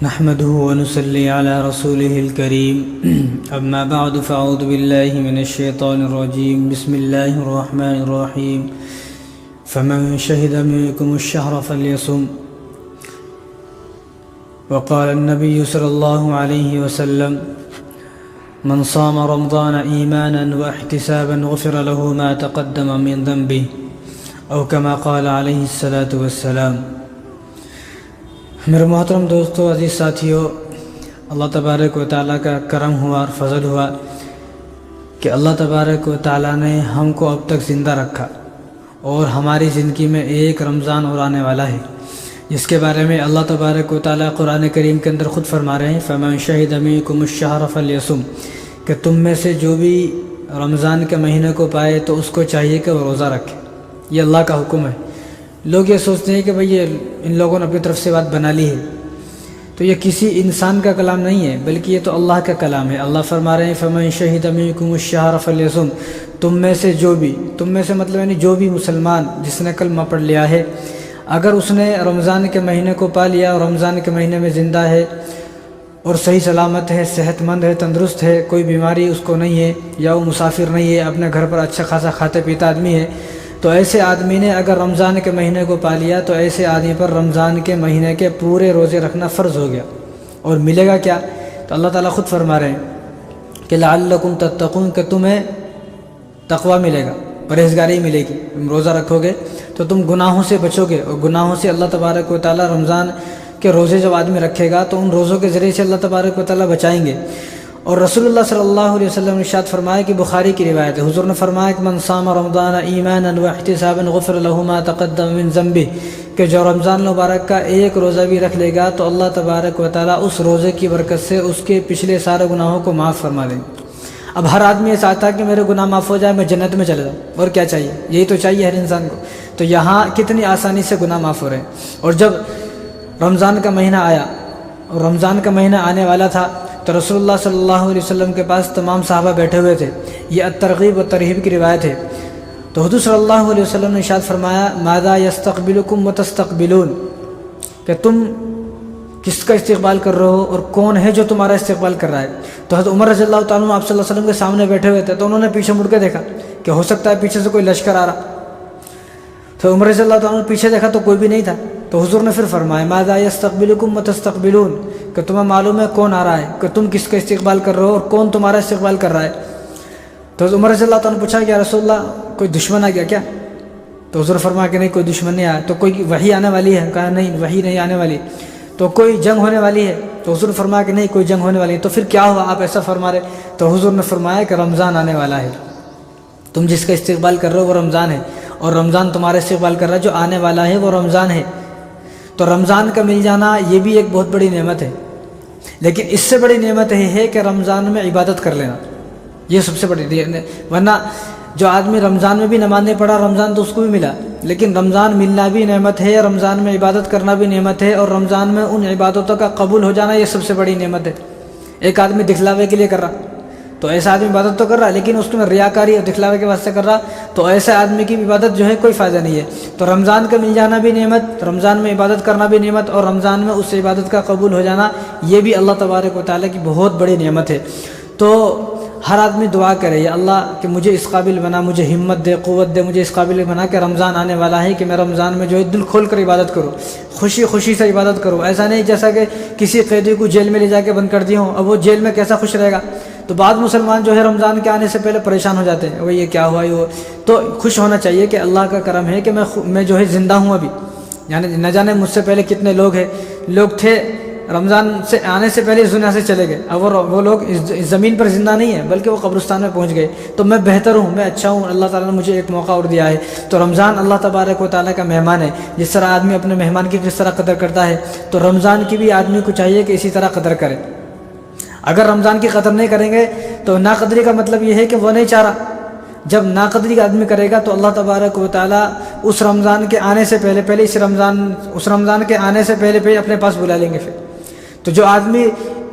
نحمده ونصلي على رسوله الكريم أما بعد فأعوذ بالله من الشيطان الرجيم بسم الله الرحمن الرحيم فمن شهد منكم الشهر فليصم وقال النبي صلى الله عليه وسلم من صام رمضان إيمانا واحتسابا غفر له ما تقدم من ذنبه أو كما قال عليه الصلاة والسلام۔ میرے محترم دوستو، عزیز ساتھیو، اللہ تبارک و تعالیٰ کا کرم ہوا اور فضل ہوا کہ اللہ تبارک و تعالیٰ نے ہم کو اب تک زندہ رکھا اور ہماری زندگی میں ایک رمضان اور آنے والا ہے، جس کے بارے میں اللہ تبارک و تعالیٰ قرآن کریم کے اندر خود فرما رہے ہیں فَمَنْ شَهِدَ مِنْكُمُ الشَّهْرَ فَلْيَصُمْ، کہ تم میں سے جو بھی رمضان کے مہینے کو پائے تو اس کو چاہیے کہ وہ روزہ رکھے۔ یہ اللہ کا حکم ہے۔ لوگ یہ سوچتے ہیں کہ بھئی یہ ان لوگوں نے اپنی طرف سے بات بنا لی ہے، تو یہ کسی انسان کا کلام نہیں ہے بلکہ یہ تو اللہ کا کلام ہے۔ اللہ فرما رہے ہیں فَمَنْ شَهِدَ مِنْكُمُ الشَّهْرَ فَلْيَصُمْ، تم میں سے جو بھی، تم میں سے مطلب یعنی جو بھی مسلمان جس نے کلمہ پڑھ لیا ہے، اگر اس نے رمضان کے مہینے کو پا لیا اور رمضان کے مہینے میں زندہ ہے اور صحیح سلامت ہے، صحت مند ہے، تندرست ہے، کوئی بیماری اس کو نہیں ہے، یا وہ مسافر نہیں ہے، اپنے گھر پر اچھا خاصا کھاتے پیتا آدمی ہے، تو ایسے آدمی نے اگر رمضان کے مہینے کو پا لیا تو ایسے آدمی پر رمضان کے مہینے کے پورے روزے رکھنا فرض ہو گیا۔ اور ملے گا کیا؟ تو اللہ تعالیٰ خود فرما رہے ہیں کہ لعلکم تتقون، کہ تمہیں تقوی ملے گا، پرہیزگاری ملے گی۔ تم روزہ رکھو گے تو تم گناہوں سے بچو گے، اور گناہوں سے اللہ تبارک و تعالیٰ رمضان کے روزے جب آدمی رکھے گا تو ان روزوں کے ذریعے سے اللہ تبارک و تعالیٰ بچائیں گے۔ اور رسول اللہ صلی اللہ علیہ وسلم نے ارشاد فرمایا کہ بخاری کی روایت ہے، حضور نے فرمایا کہ من صام رمضان ایمانا واحتسابا غفر له ما تقدم من ذنبه، کہ جو رمضان مبارک کا ایک روزہ بھی رکھ لے گا تو اللہ تبارک و تعالیٰ اس روزے کی برکت سے اس کے پچھلے سارے گناہوں کو معاف فرما دیں گے۔ اب ہر آدمی یہ چاہتا ہے کہ میرے گناہ معاف ہو جائے، میں جنت میں چلا جاؤں، اور کیا چاہیے؟ یہی تو چاہیے ہر انسان کو۔ تو یہاں کتنی آسانی سے گناہ معاف ہو رہے ہیں۔ اور جب رمضان کا مہینہ آیا اور رمضان کا مہینہ آنے والا تھا تو رسول اللہ صلی اللہ علیہ وسلم کے پاس تمام صحابہ بیٹھے ہوئے تھے۔ یہ الترغیب و ترہیب کی روایت ہے۔ تو حضور صلی اللہ علیہ وسلم نے ارشاد فرمایا ماذا یستقبلکم وتستقبلون، کہ تم کس کا استقبال کر رہے ہو اور کون ہے جو تمہارا استقبال کر رہا ہے۔ تو حضرت عمر رضی اللہ تعالیٰ عنہ آپ صلی اللہ علیہ وسلم کے سامنے بیٹھے ہوئے تھے، تو انہوں نے پیچھے مڑ کے دیکھا کہ ہو سکتا ہے پیچھے سے کوئی لشکر آ رہا، تو عمر رضی اللہ تعالیٰ عنہ پیچھے دیکھا تو کوئی بھی نہیں تھا۔ تو حضور نے پھر فرمایا ماذا یستقبلکم وتستقبلون، کہ تمہیں معلوم ہے کون آ رہا ہے، کہ تم کس کا استقبال کر رہے ہو اور کون تمہارا استقبال کر رہا ہے۔ تو عمر رضی اللہ تعالیٰ نے پوچھا کہ یا رسول اللہ کوئی دشمن آ گیا کیا؟ تو حضور فرمایا کہ نہیں، کوئی دشمن نہیں آیا۔ تو کوئی وحی آنے والی ہے؟ کہا نہیں، وحی نہیں آنے والی۔ تو کوئی جنگ ہونے والی ہے؟ تو حضور فرمایا کہ نہیں، کوئی جنگ ہونے والی ہے۔ تو پھر کیا ہوا، آپ ایسا فرما رہے؟ تو حضور نے فرمایا کہ رمضان آنے والا ہے، تم جس کا استقبال کر رہے ہو وہ رمضان ہے، اور رمضان تمہارا استقبال کر رہا ہے، جو آنے والا ہے وہ رمضان ہے۔ تو رمضان کا مل جانا یہ بھی ایک بہت بڑی نعمت ہے، لیکن اس سے بڑی نعمت یہ ہے کہ رمضان میں عبادت کر لینا، یہ سب سے بڑی نعمت۔ ورنہ جو آدمی رمضان میں بھی نماز نہیں پڑھا، رمضان تو اس کو بھی ملا، لیکن رمضان ملنا بھی نعمت ہے، رمضان میں عبادت کرنا بھی نعمت ہے، اور رمضان میں ان عبادتوں کا قبول ہو جانا یہ سب سے بڑی نعمت ہے۔ ایک آدمی دکھلاوے کے لیے کر رہا، تو ایسا آدمی عبادت تو کر رہا ہے لیکن اس میں ریاکاری اور دکھلاوے کے واسطے کر رہا، تو ایسے آدمی کی عبادت جو ہے کوئی فائدہ نہیں ہے۔ تو رمضان کا مل جانا بھی نعمت، رمضان میں عبادت کرنا بھی نعمت، اور رمضان میں اس عبادت کا قبول ہو جانا یہ بھی اللہ تبارک و تعالیٰ کی بہت بڑی نعمت ہے۔ تو ہر آدمی دعا کرے یا اللہ کہ مجھے اس قابل بنا، مجھے ہمت دے، قوت دے، مجھے اس قابل بنا کہ رمضان آنے والا ہے کہ میں رمضان میں جو ہے دل کھول کر عبادت کروں، خوشی خوشی سے عبادت کروں۔ ایسا نہیں جیسا کہ کسی قیدی کو جیل میں لے جا کے بند کر دی ہوں، اب وہ جیل میں کیسا خوش رہے گا۔ تو بعض مسلمان جو ہے رمضان کے آنے سے پہلے پریشان ہو جاتے ہیں، وہ یہ کیا ہوا یہ۔ تو خوش ہونا چاہیے کہ اللہ کا کرم ہے کہ میں جو ہے زندہ ہوں ابھی، یعنی نہ جانے مجھ سے پہلے کتنے لوگ تھے رمضان سے آنے سے پہلے اس دنیا سے چلے گئے، اب وہ لوگ اس زمین پر زندہ نہیں ہیں بلکہ وہ قبرستان میں پہنچ گئے۔ تو میں بہتر ہوں، میں اچھا ہوں، اللہ تعالیٰ نے مجھے ایک موقع اور دیا ہے۔ تو رمضان اللہ تبارک و تعالیٰ کا مہمان ہے، جس طرح آدمی اپنے مہمان کی کس طرح قدر کرتا ہے، تو رمضان کی بھی آدمی کو چاہیے کہ اسی طرح قدر کرے۔ اگر رمضان کی قدر نہیں کریں گے تو ناقدری کا مطلب یہ ہے کہ وہ نہیں چاہ رہا۔ جب ناقدری کا آدمی کرے گا تو اللہ تبارک و تعالیٰ اس رمضان کے آنے سے پہلے اس رمضان کے آنے سے پہلے اپنے پاس بلا لیں گے۔ پھر تو جو آدمی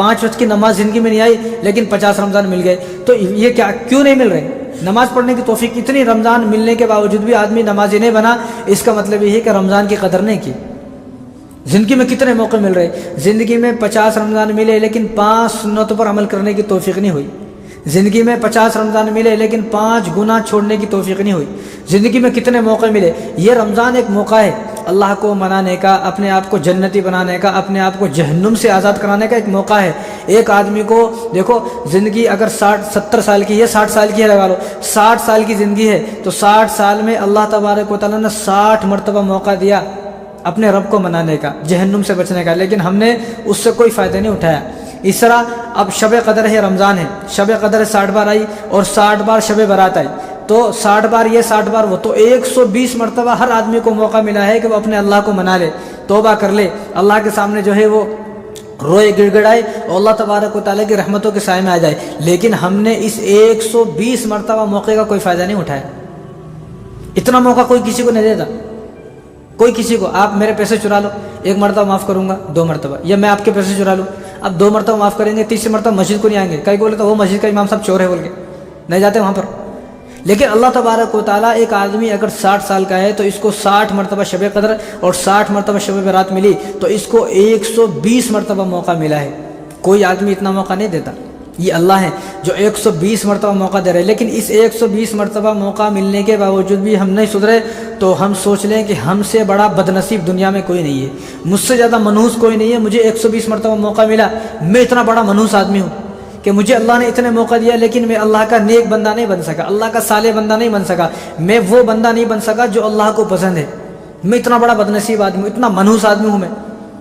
5 وقت کی نماز زندگی میں نہیں آئی لیکن 50 رمضان مل گئے، تو یہ کیوں نہیں مل رہے؟ نماز پڑھنے کی توفیق اتنی رمضان ملنے کے باوجود بھی آدمی نمازی نہیں بنا، اس کا مطلب یہ ہے کہ رمضان کی قدر نہیں کی۔ زندگی میں کتنے موقع مل رہے، زندگی میں 50 رمضان ملے لیکن 5 سنتوں پر عمل کرنے کی توفیق نہیں ہوئی، زندگی میں 50 رمضان ملے لیکن 5 گناہ چھوڑنے کی توفیق نہیں ہوئی، زندگی میں کتنے موقع ملے۔ یہ رمضان ایک موقع ہے اللہ کو منانے کا، اپنے آپ کو جنتی بنانے کا، اپنے آپ کو جہنم سے آزاد کرانے کا ایک موقع ہے۔ ایک آدمی کو دیکھو، زندگی اگر 70 سال کی ہے، 60 سال کی ہے لگا لو، 60 سال کی زندگی ہے تو 60 سال میں اللہ تبارک و تعالیٰ نے 60 مرتبہ موقع دیا اپنے رب کو منانے کا، جہنم سے بچنے کا، لیکن ہم نے اس سے کوئی فائدہ نہیں اٹھایا۔ اس طرح اب شب قدر ہے، رمضان ہے، شب قدر 60 بار آئی اور 60 بار شب برات آئی، تو 60 بار یہ 60 بار وہ، تو 120 مرتبہ ہر آدمی کو موقع ملا ہے کہ وہ اپنے اللہ کو منا لے، توبہ کر لے، اللہ کے سامنے جو ہے وہ روئے گڑ گڑائے اور اللہ تبارک و تعالیٰ کی رحمتوں کے سائے میں آ جائے، لیکن ہم نے اس 120 مرتبہ موقع کا کوئی فائدہ نہیں اٹھایا۔ اتنا موقع کوئی کسی کو نہیں دیتا، کوئی کسی کو۔ آپ میرے پیسے چرا لو، 1 مرتبہ معاف کروں گا، 2 مرتبہ، یا میں آپ کے پیسے چرا لوں، اب 2 مرتبہ معاف کریں گے، 3 مرتبہ مسجد کو نہیں آئیں گے، کئی بولے تو وہ مسجد کا امام صاحب چور ہے بول کے نہیں جاتے وہاں پر۔ لیکن اللہ تبارک و تعالیٰ، ایک آدمی اگر 60 سال کا ہے تو اس کو 60 مرتبہ شب قدر اور 60 مرتبہ شب برات ملی، تو اس کو 120 مرتبہ موقع ملا ہے۔ کوئی آدمی اتنا موقع نہیں دیتا، یہ اللہ ہے جو 120 مرتبہ موقع دے رہے ہیں۔ لیکن اس 120 مرتبہ موقع ملنے کے باوجود بھی ہم نہیں سدھرے، تو ہم سوچ لیں کہ ہم سے بڑا بدنصیب دنیا میں کوئی نہیں ہے، مجھ سے زیادہ منحوس کوئی نہیں ہے۔ مجھے 120 مرتبہ موقع ملا، میں اتنا بڑا منحوس آدمی ہوں کہ مجھے اللہ نے اتنے موقع دیا، لیکن میں اللہ کا نیک بندہ نہیں بن سکا، اللہ کا صالح بندہ نہیں بن سکا، میں وہ بندہ نہیں بن سکا جو اللہ کو پسند ہے۔ میں اتنا بڑا بدنصیب آدمی ہوں، اتنا منحوس آدمی ہوں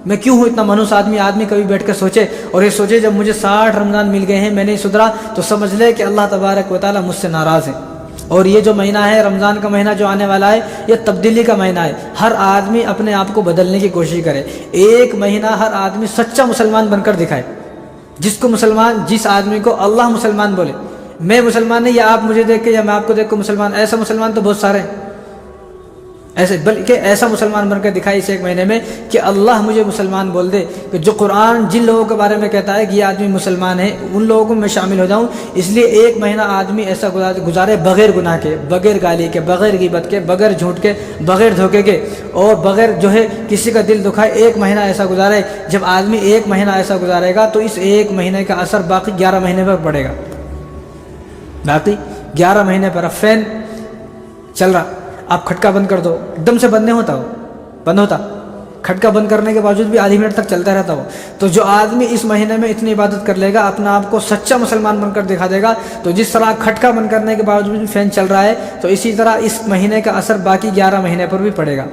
میں کیوں ہوں اتنا منحوس آدمی؟ آدمی کبھی بیٹھ کر سوچے اور یہ سوچے جب مجھے 60 رمضان مل گئے ہیں میں نہیں سدھرا، تو سمجھ لے کہ اللہ تبارک و تعالیٰ مجھ سے ناراض ہے۔ اور یہ جو مہینہ ہے، رمضان کا مہینہ جو آنے والا ہے، یہ تبدیلی کا مہینہ ہے۔ ہر آدمی اپنے آپ کو بدلنے کی کوشش کرے، ایک مہینہ ہر آدمی سچا مسلمان بن کر دکھائے، جس آدمی کو اللہ مسلمان بولے۔ میں مسلمان نہیں، یا آپ مجھے دیکھ کے یا میں آپ کو دیکھ کے مسلمان، ایسا مسلمان تو بہت سارے ہیں ایسے، بلکہ ایسا مسلمان بن کر دکھائے اس ایک مہینے میں کہ اللہ مجھے مسلمان بول دے، کہ جو قرآن جن لوگوں کے بارے میں کہتا ہے کہ یہ آدمی مسلمان ہے، ان لوگوں کو میں شامل ہو جاؤں۔ اس لیے ایک مہینہ آدمی ایسا گزارے بغیر گناہ کے، بغیر گالی کے، بغیر غیبت کے، بغیر جھوٹ کے، بغیر دھوکے کے، اور بغیر جو ہے کسی کا دل دکھائے، ایک مہینہ ایسا گزارے۔ جب آدمی ایک مہینہ ایسا گزارے گا تو اس ایک مہینے کا اثر باقی 11 مہینے پر پڑے گا، باقی 11 مہینے پر۔ اب فین چل رہا، آپ کھٹکا بند کر دو، ایک دم سے بند نہیں ہوتا، وہ بند ہوتا، کھٹکا بند کرنے کے باوجود بھی آدھی منٹ تک چلتا رہتا ہو۔ تو جو آدمی اس مہینے میں اتنی عبادت کر لے گا، اپنا آپ کو سچا مسلمان بن کر دکھا دے گا، تو جس طرح کھٹکا بند کرنے کے باوجود بھی فین چل رہا ہے، تو اسی طرح اس مہینے کا اثر باقی 11 مہینے پر بھی پڑے گا۔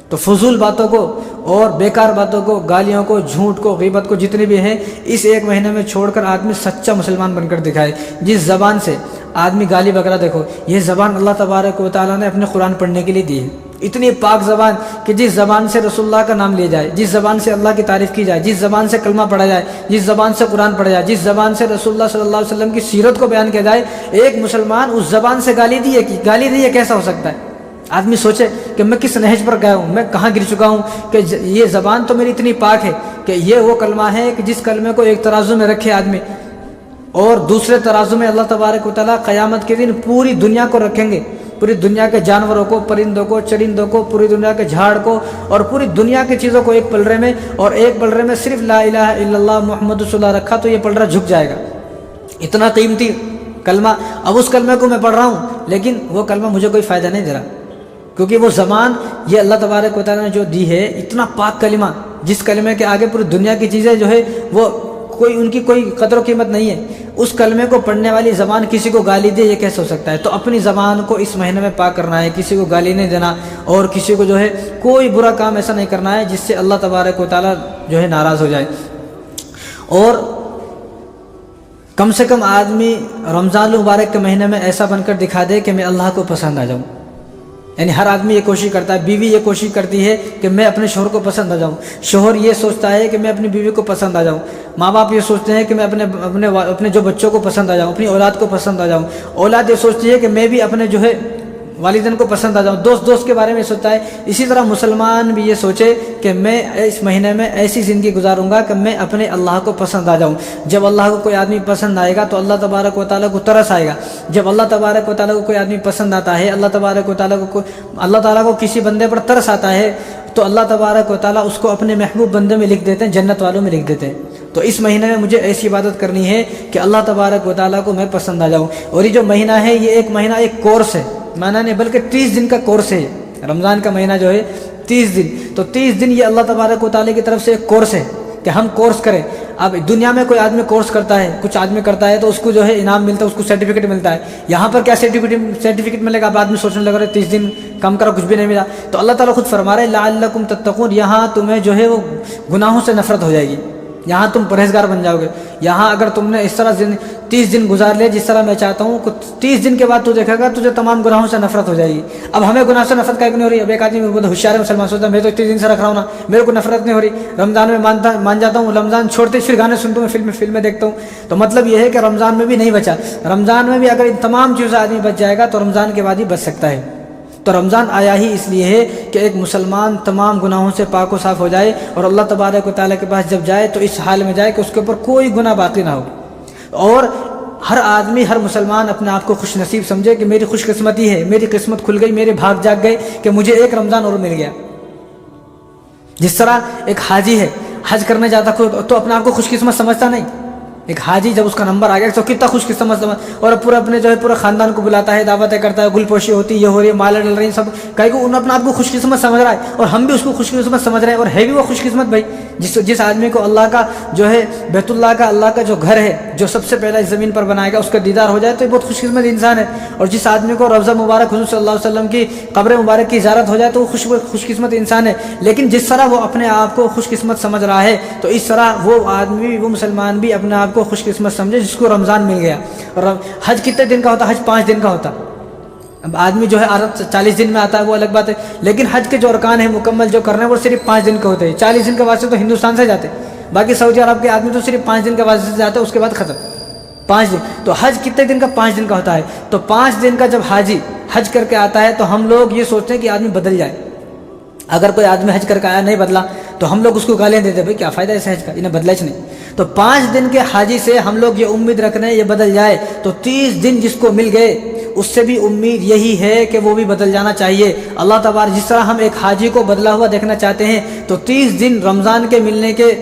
تو فضول باتوں کو اور بیکار باتوں کو، گالیوں کو، جھوٹ کو، غیبت کو، جتنے بھی ہیں، اس ایک مہینے میں چھوڑ کر آدمی سچا مسلمان بن کر دکھائے۔ جس زبان سے آدمی گالی وغیرہ، دیکھو یہ زبان اللہ تبارک و تعالیٰ نے اپنے قرآن پڑھنے کے لیے دی ہے، اتنی پاک زبان کہ جس زبان سے رسول اللہ کا نام لیا جائے، جس زبان سے اللہ کی تعریف کی جائے، جس زبان سے کلمہ پڑھا جائے، جس زبان سے قرآن پڑھا جائے، جس زبان سے رسول اللہ صلی اللہ علیہ وسلم کی سیرت کو بیان کیا جائے، ایک مسلمان اس زبان سے گالی دی ہے، کیسا ہو سکتا ہے؟ آدمی سوچے کہ میں کس نہج پر گیا ہوں، میں کہاں گر چکا ہوں کہ یہ زبان تو میری اتنی پاک ہے کہ یہ وہ کلمہ ہے کہ جس کلمے کو ایک ترازو میں رکھے آدمی اور دوسرے ترازو میں اللہ تبارک و تعالیٰ قیامت کے دن پوری دنیا کو رکھیں گے، پوری دنیا کے جانوروں کو، پرندوں کو، چرندوں کو، پوری دنیا کے جھاڑ کو اور پوری دنیا کی چیزوں کو ایک پلڑے میں، اور ایک پلڑے میں صرف لا الہ الا اللہ محمد رسول اللہ رکھا تو یہ پلڑا جھک جائے گا۔ اتنا قیمتی کلمہ، اب اس کلمے کو میں پڑھ رہا ہوں لیکن وہ کلمہ مجھے کوئی فائدہ نہیں دے رہا، کیونکہ وہ زبان یہ اللہ تبارک و تعالیٰ نے جو دی ہے، اتنا پاک کلمہ، جس کلمے کے آگے پوری دنیا کی چیزیں جو ہے وہ ان کی کوئی قدر و قیمت نہیں ہے، اس کلمے کو پڑھنے والی زبان کسی کو گالی دے، یہ کیسے ہو سکتا ہے؟ تو اپنی زبان کو اس مہینے میں پاک کرنا ہے، کسی کو گالی نہیں دینا اور کسی کو جو ہے کوئی برا کام ایسا نہیں کرنا ہے جس سے اللہ تبارک و تعالیٰ جو ہے ناراض ہو جائے۔ اور کم سے کم آدمی رمضان المبارک کے مہینے میں ایسا بن کر دکھا دے کہ میں اللہ کو پسند آ جاؤں۔ یعنی ہر آدمی یہ کوشش کرتا ہے، بیوی یہ کوشش کرتی ہے کہ میں اپنے شوہر کو پسند آ جاؤں، شوہر یہ سوچتا ہے کہ میں اپنی بیوی کو پسند آ جاؤں، ماں باپ یہ سوچتے ہیں کہ میں اپنے جو بچوں کو پسند آ جاؤں، اپنی اولاد کو پسند آ جاؤں، اولاد یہ سوچتی ہے کہ میں بھی اپنے جو ہے والدین کو پسند آ جاؤں، دوست کے بارے میں سوچتا ہے۔ اسی طرح مسلمان بھی یہ سوچے کہ میں اس مہینے میں ایسی زندگی گزاروں گا کہ میں اپنے اللہ کو پسند آ جاؤں۔ جب اللہ کو کوئی آدمی پسند آئے گا تو اللہ تبارک و تعالیٰ کو ترس آئے گا۔ جب اللہ تبارک و تعالیٰ کو کوئی آدمی پسند آتا ہے، اللہ تبارک و تعالیٰ کو کسی بندے پر ترس آتا ہے تو اللہ تبارک و تعالیٰ اس کو اپنے محبوب بندے میں لکھ دیتے ہیں، جنت والوں میں لکھ دیتے ہیں۔ تو اس مہینے میں مجھے ایسی عبادت کرنی ہے کہ اللہ تبارک و تعالیٰ کو میں پسند آ جاؤں۔ اور یہ جو مہینہ ہے یہ ایک مہینہ ایک کورس ہے، معنی نہیں بلکہ 30 دن کا کورس ہے۔ رمضان کا مہینہ جو ہے 30 دن، تو 30 دن یہ اللہ تبارک و تعالیٰ کی طرف سے ایک کورس ہے کہ ہم کورس کریں۔ اب دنیا میں کوئی آدمی کورس کرتا ہے، کچھ آدمی کرتا ہے تو اس کو جو ہے انعام ملتا ہے، اس کو سرٹیفکیٹ ملتا ہے۔ یہاں پر کیا سرٹیفکیٹ ملے گا؟ اب آدمی سوچنے لگا رہے 30 دن کم کرا کچھ بھی نہیں ملا، تو اللہ تعالیٰ خود فرما رہے لعلکم تتقون، یہاں تمہیں جو ہے وہ گناہوں سے نفرت ہو جائے گی، یہاں تم پرہیزگار بن جاؤ گے۔ یہاں اگر تم نے اس طرح 30 دن گزار لے جس طرح میں چاہتا ہوں، 30 دن کے بعد تو دیکھے گا تجھے تمام گناہوں سے نفرت ہو جائے گی۔ اب ہمیں گناہ سے نفرت کیوں نہیں ہو رہی؟ اب ایک آدمی بہت ہوشیار ہے مسلمان، سوچتا ہے میں تو 30 دن سے رکھ رہا ہوں نا، میرے کو نفرت نہیں ہو رہی، رمضان میں مان جاتا ہوں، رمضان چھوڑتے پھر گانے سنتا ہوں، فلمیں دیکھتا ہوں۔ تو مطلب یہ ہے کہ رمضان میں بھی نہیں بچا، رمضان میں بھی اگر ان تمام چیزیں آدمی بچ جائے گا تو رمضان کے بعد ہی بچ سکتا ہے۔ تو رمضان آیا ہی اس لیے ہے کہ ایک مسلمان تمام گناہوں سے پاک و صاف ہو جائے اور اللہ تبارک و تعالیٰ کے پاس جب جائے تو اس حال میں جائے کہ اس کے اوپر کوئی گناہ باقی نہ ہو۔ اور ہر آدمی، ہر مسلمان اپنے آپ کو خوش نصیب سمجھے کہ میری خوش قسمتی ہے، میری قسمت کھل گئی، میرے بھاگ جاگ گئے کہ مجھے ایک رمضان اور مل گیا۔ جس طرح ایک حاجی ہے حج کرنے جاتا تو اپنے آپ کو خوش قسمت سمجھتا نہیں، ایک حاجی جب اس کا نمبر آ گیا تو کتنا خوش قسمت اور پورا اپنے جو ہے پورا خاندان کو بلاتا ہے، دعوتیں کرتا ہے، گل پوشی ہوتی ہے، یہ ہو رہی ہے، مالیں ڈل رہی ہیں، سب کہیں کو اپنے آپ کو خوش قسمت سمجھ رہا ہے، اور ہم بھی اس کو خوش قسمت سمجھ رہے ہیں، اور ہے بھی وہ خوش قسمت بھائی جس آدمی کو اللہ کا جو ہے بیت اللہ کا جو گھر ہے جو سب سے پہلا اس زمین پر بنائے گا اس کا دیدار ہو جائے تو یہ بہت خوش قسمت انسان ہے۔ اور جس آدمی کو روضہ مبارک حضور صلی اللہ علیہ وسلم کی قبر مبارک کی زیارت ہو جائے تو وہ خوش قسمت انسان ہے۔ لیکن جس طرح وہ اپنے آپ کو خوش قسمت سمجھ رہا ہے تو اس طرح وہ آدمی، وہ مسلمان بھی اپنے آپ کو خوش قسمت سمجھے جس کو رمضان مل گیا۔ اور حج کتنے دن کا ہوتا ہے؟ حج 5 دن کا ہوتا ہے۔ اب آدمی جو ہے 40 دن میں آتا ہے وہ الگ بات ہے، لیکن حج کے جو ارکان ہیں مکمل جو کرنے ہیں وہ صرف 5 دن کے ہوتے ہیں۔ 40 دن کے واسطے تو ہندوستان سے جاتے، باقی سعودی عرب کے آدمی تو صرف 5 دن کے واسطے سے جاتے ہیں، اس کے بعد ختم 5 دن۔ تو حج کتنے دن کا؟ 5 دن کا ہوتا ہے۔ تو 5 دن کا جب حاجی حج کر کے آتا ہے تو ہم لوگ یہ سوچتے ہیں کہ آدمی بدل جائے۔ اگر کوئی آدمی حج کر کے آیا نہیں بدلا تو ہم لوگ اس کو گالیاں دیتے ہیں، بھائی کیا فائدہ ایسے حج کا، انہیں بدلا ہی نہیں۔ تو 5 دن کے حاجی سے ہم لوگ یہ امید رکھ رہے ہیں یہ بدل جائے، تو 30 دن جس کو مل گئے اس سے بھی امید یہی ہے کہ وہ بھی بدل جانا چاہیے۔ اللہ تبارک جس طرح ہم ایک حاجی کو بدلا ہوا دیکھنا چاہتے ہیں تو 30 دن رمضان کے ملنے کے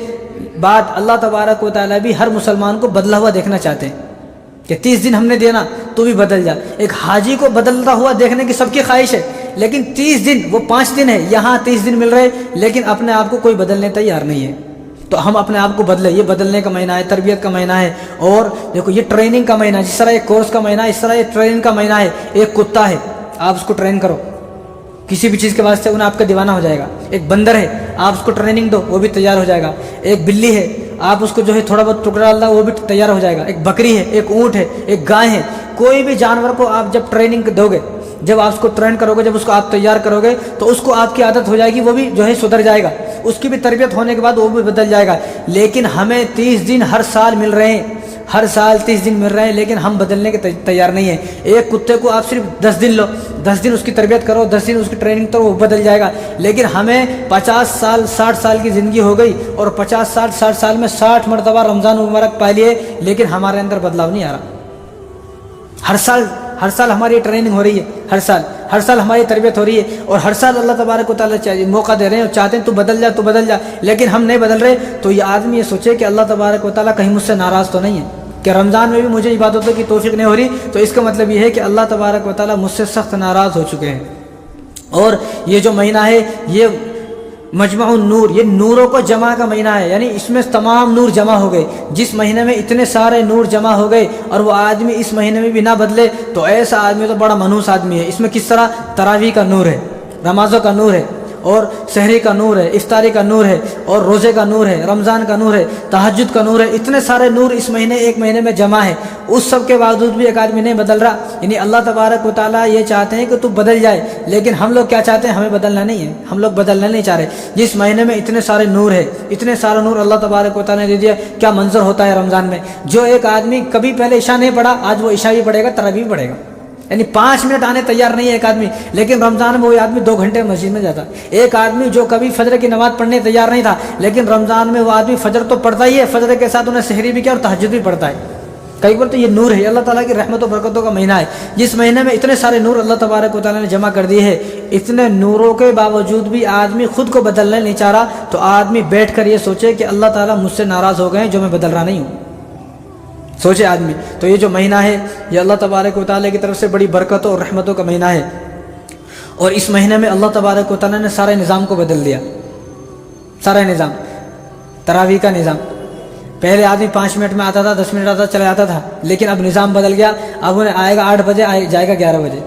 بعد اللہ تبارک و تعالیٰ بھی ہر مسلمان کو بدلا ہوا دیکھنا چاہتے ہیں کہ 30 دن ہم نے دینا تو بھی بدل جا۔ ایک حاجی کو بدلتا ہوا دیکھنے کی سب کی خواہش ہے، لیکن 30 دن، وہ 5 دن ہے، یہاں 30 دن مل رہے لیکن اپنے آپ کو کوئی بدلنے تیار نہیں ہے۔ تو ہم اپنے آپ کو بدلے، یہ بدلنے کا مہینہ ہے، تربیت کا مہینہ ہے۔ اور دیکھو یہ ٹریننگ کا مہینہ ہے، جس طرح ایک کورس کا مہینہ ہے اس طرح یہ ٹریننگ کا مہینہ ہے۔ ایک کتا ہے، آپ اس کو ٹرین کرو کسی بھی چیز کے واسطے انہیں آپ کا دیوانہ ہو جائے گا۔ ایک بندر ہے، آپ اس کو ٹریننگ دو وہ بھی تیار ہو جائے گا۔ ایک بلی ہے، آپ اس کو جو ہے تھوڑا بہت ٹکڑا ڈال دو وہ بھی تیار ہو جائے گا۔ ایک بکری ہے، ایک اونٹ ہے، ایک گائے ہے، کوئی بھی جانور کو آپ جب ٹریننگ دو گے، جب آپ اس کو ٹرین کرو گے، جب اس کو آپ تیار کرو گے تو اس کو آپ کی عادت ہو جائے گی، وہ بھی جو ہے سدھر جائے گا، اس کی بھی تربیت ہونے کے بعد وہ بھی بدل جائے گا۔ لیکن ہمیں 30 دن ہر سال مل رہے ہیں، ہر سال 30 دن مل رہے ہیں، لیکن ہم بدلنے کے تیار نہیں ہیں۔ ایک کتے کو آپ صرف 10 دن لو، 10 دن اس کی تربیت کرو، 10 دن اس کی ٹریننگ کرو، وہ بدل جائے گا۔ لیکن ہمیں 50 سال 60 سال کی زندگی ہو گئی اور 50 سال 60 سال میں 60 مرتبہ رمضان مبارک پا لیے، لیکن ہمارے اندر بدلاؤ نہیں آ رہا۔ ہر سال ہماری ٹریننگ ہو رہی ہے، ہر سال ہماری تربیت ہو رہی ہے، اور ہر سال اللہ تبارک و تعالیٰ موقع دے رہے ہیں اور چاہتے ہیں تو بدل جا، لیکن ہم نہیں بدل رہے۔ تو یہ آدمی یہ سوچے کہ اللہ تبارک و تعالیٰ کہیں مجھ سے ناراض تو نہیں ہے کہ رمضان میں بھی مجھے عبادتوں کی توفیق نہیں ہو رہی، تو اس کا مطلب یہ ہے کہ اللہ تبارک و تعالیٰ مجھ سے سخت ناراض ہو چکے ہیں۔ اور یہ جو مہینہ ہے یہ مجمع النور، یہ نوروں کو جمع کا مہینہ ہے، یعنی اس میں تمام نور جمع ہو گئے۔ جس مہینے میں اتنے سارے نور جمع ہو گئے اور وہ آدمی اس مہینے میں بھی نہ بدلے تو ایسا آدمی تو بڑا منحوس آدمی ہے۔ اس میں کس طرح تراویح کا نور ہے، نمازوں کا نور ہے، اور سحری کا نور ہے، افطاری کا نور ہے، اور روزے کا نور ہے، رمضان کا نور ہے، تہجد کا نور ہے، اتنے سارے نور اس مہینے ایک مہینے میں جمع ہے۔ اس سب کے باوجود بھی ایک آدمی نہیں بدل رہا، یعنی اللہ تبارک و تعالیٰ یہ چاہتے ہیں کہ تو بدل جائے، لیکن ہم لوگ کیا چاہتے ہیں؟ ہمیں بدلنا نہیں ہے، ہم لوگ بدلنا نہیں چاہ رہے۔ جس مہینے میں اتنے سارے نور ہے، اتنے سارا نور اللہ تبارک و تعالیٰ نے دے دیا، کیا منظر ہوتا ہے رمضان میں۔ جو ایک آدمی کبھی پہلے عشاء نہیں پڑھا آج وہ عشاء بھی پڑھے گا، تراویح بھی پڑھے گا، یعنی 5 منٹ آنے تیار نہیں ہے ایک آدمی، لیکن رمضان میں وہی آدمی 2 گھنٹے مسجد میں جاتا ہے۔ ایک آدمی جو کبھی فجر کی نماز پڑھنے تیار نہیں تھا، لیکن رمضان میں وہ آدمی فجر تو پڑھتا ہی ہے، فجر کے ساتھ انہیں سحری بھی کیا اور تہجد بھی پڑھتا ہے۔ کئی بار تو یہ نور ہے، اللہ تعالیٰ کی رحمت و برکتوں کا مہینہ ہے، جس مہینے میں اتنے سارے نور اللہ تبارک و تعالیٰ نے جمع کر دیے ہیں۔ اتنے نوروں کے باوجود بھی آدمی خود کو بدلنا نہیں چاہ رہا، تو آدمی بیٹھ کر یہ سوچے کہ اللہ تعالیٰ مجھ سے ناراض ہو گئے ہیں جو میں بدل رہا نہیں ہوں۔ سوچے آدمی، تو یہ جو مہینہ ہے یہ اللہ تبارک و تعالیٰ کی طرف سے بڑی برکتوں اور رحمتوں کا مہینہ ہے، اور اس مہینے میں اللہ تبارک و تعالیٰ نے سارے نظام کو بدل دیا، سارا نظام، تراویح کا نظام۔ پہلے آدمی 5 منٹ میں آتا تھا، 10 منٹ آتا چلا جاتا تھا، لیکن اب نظام بدل گیا۔ اب انہیں آئے گا 8 بجے، جائے گا 11 بجے۔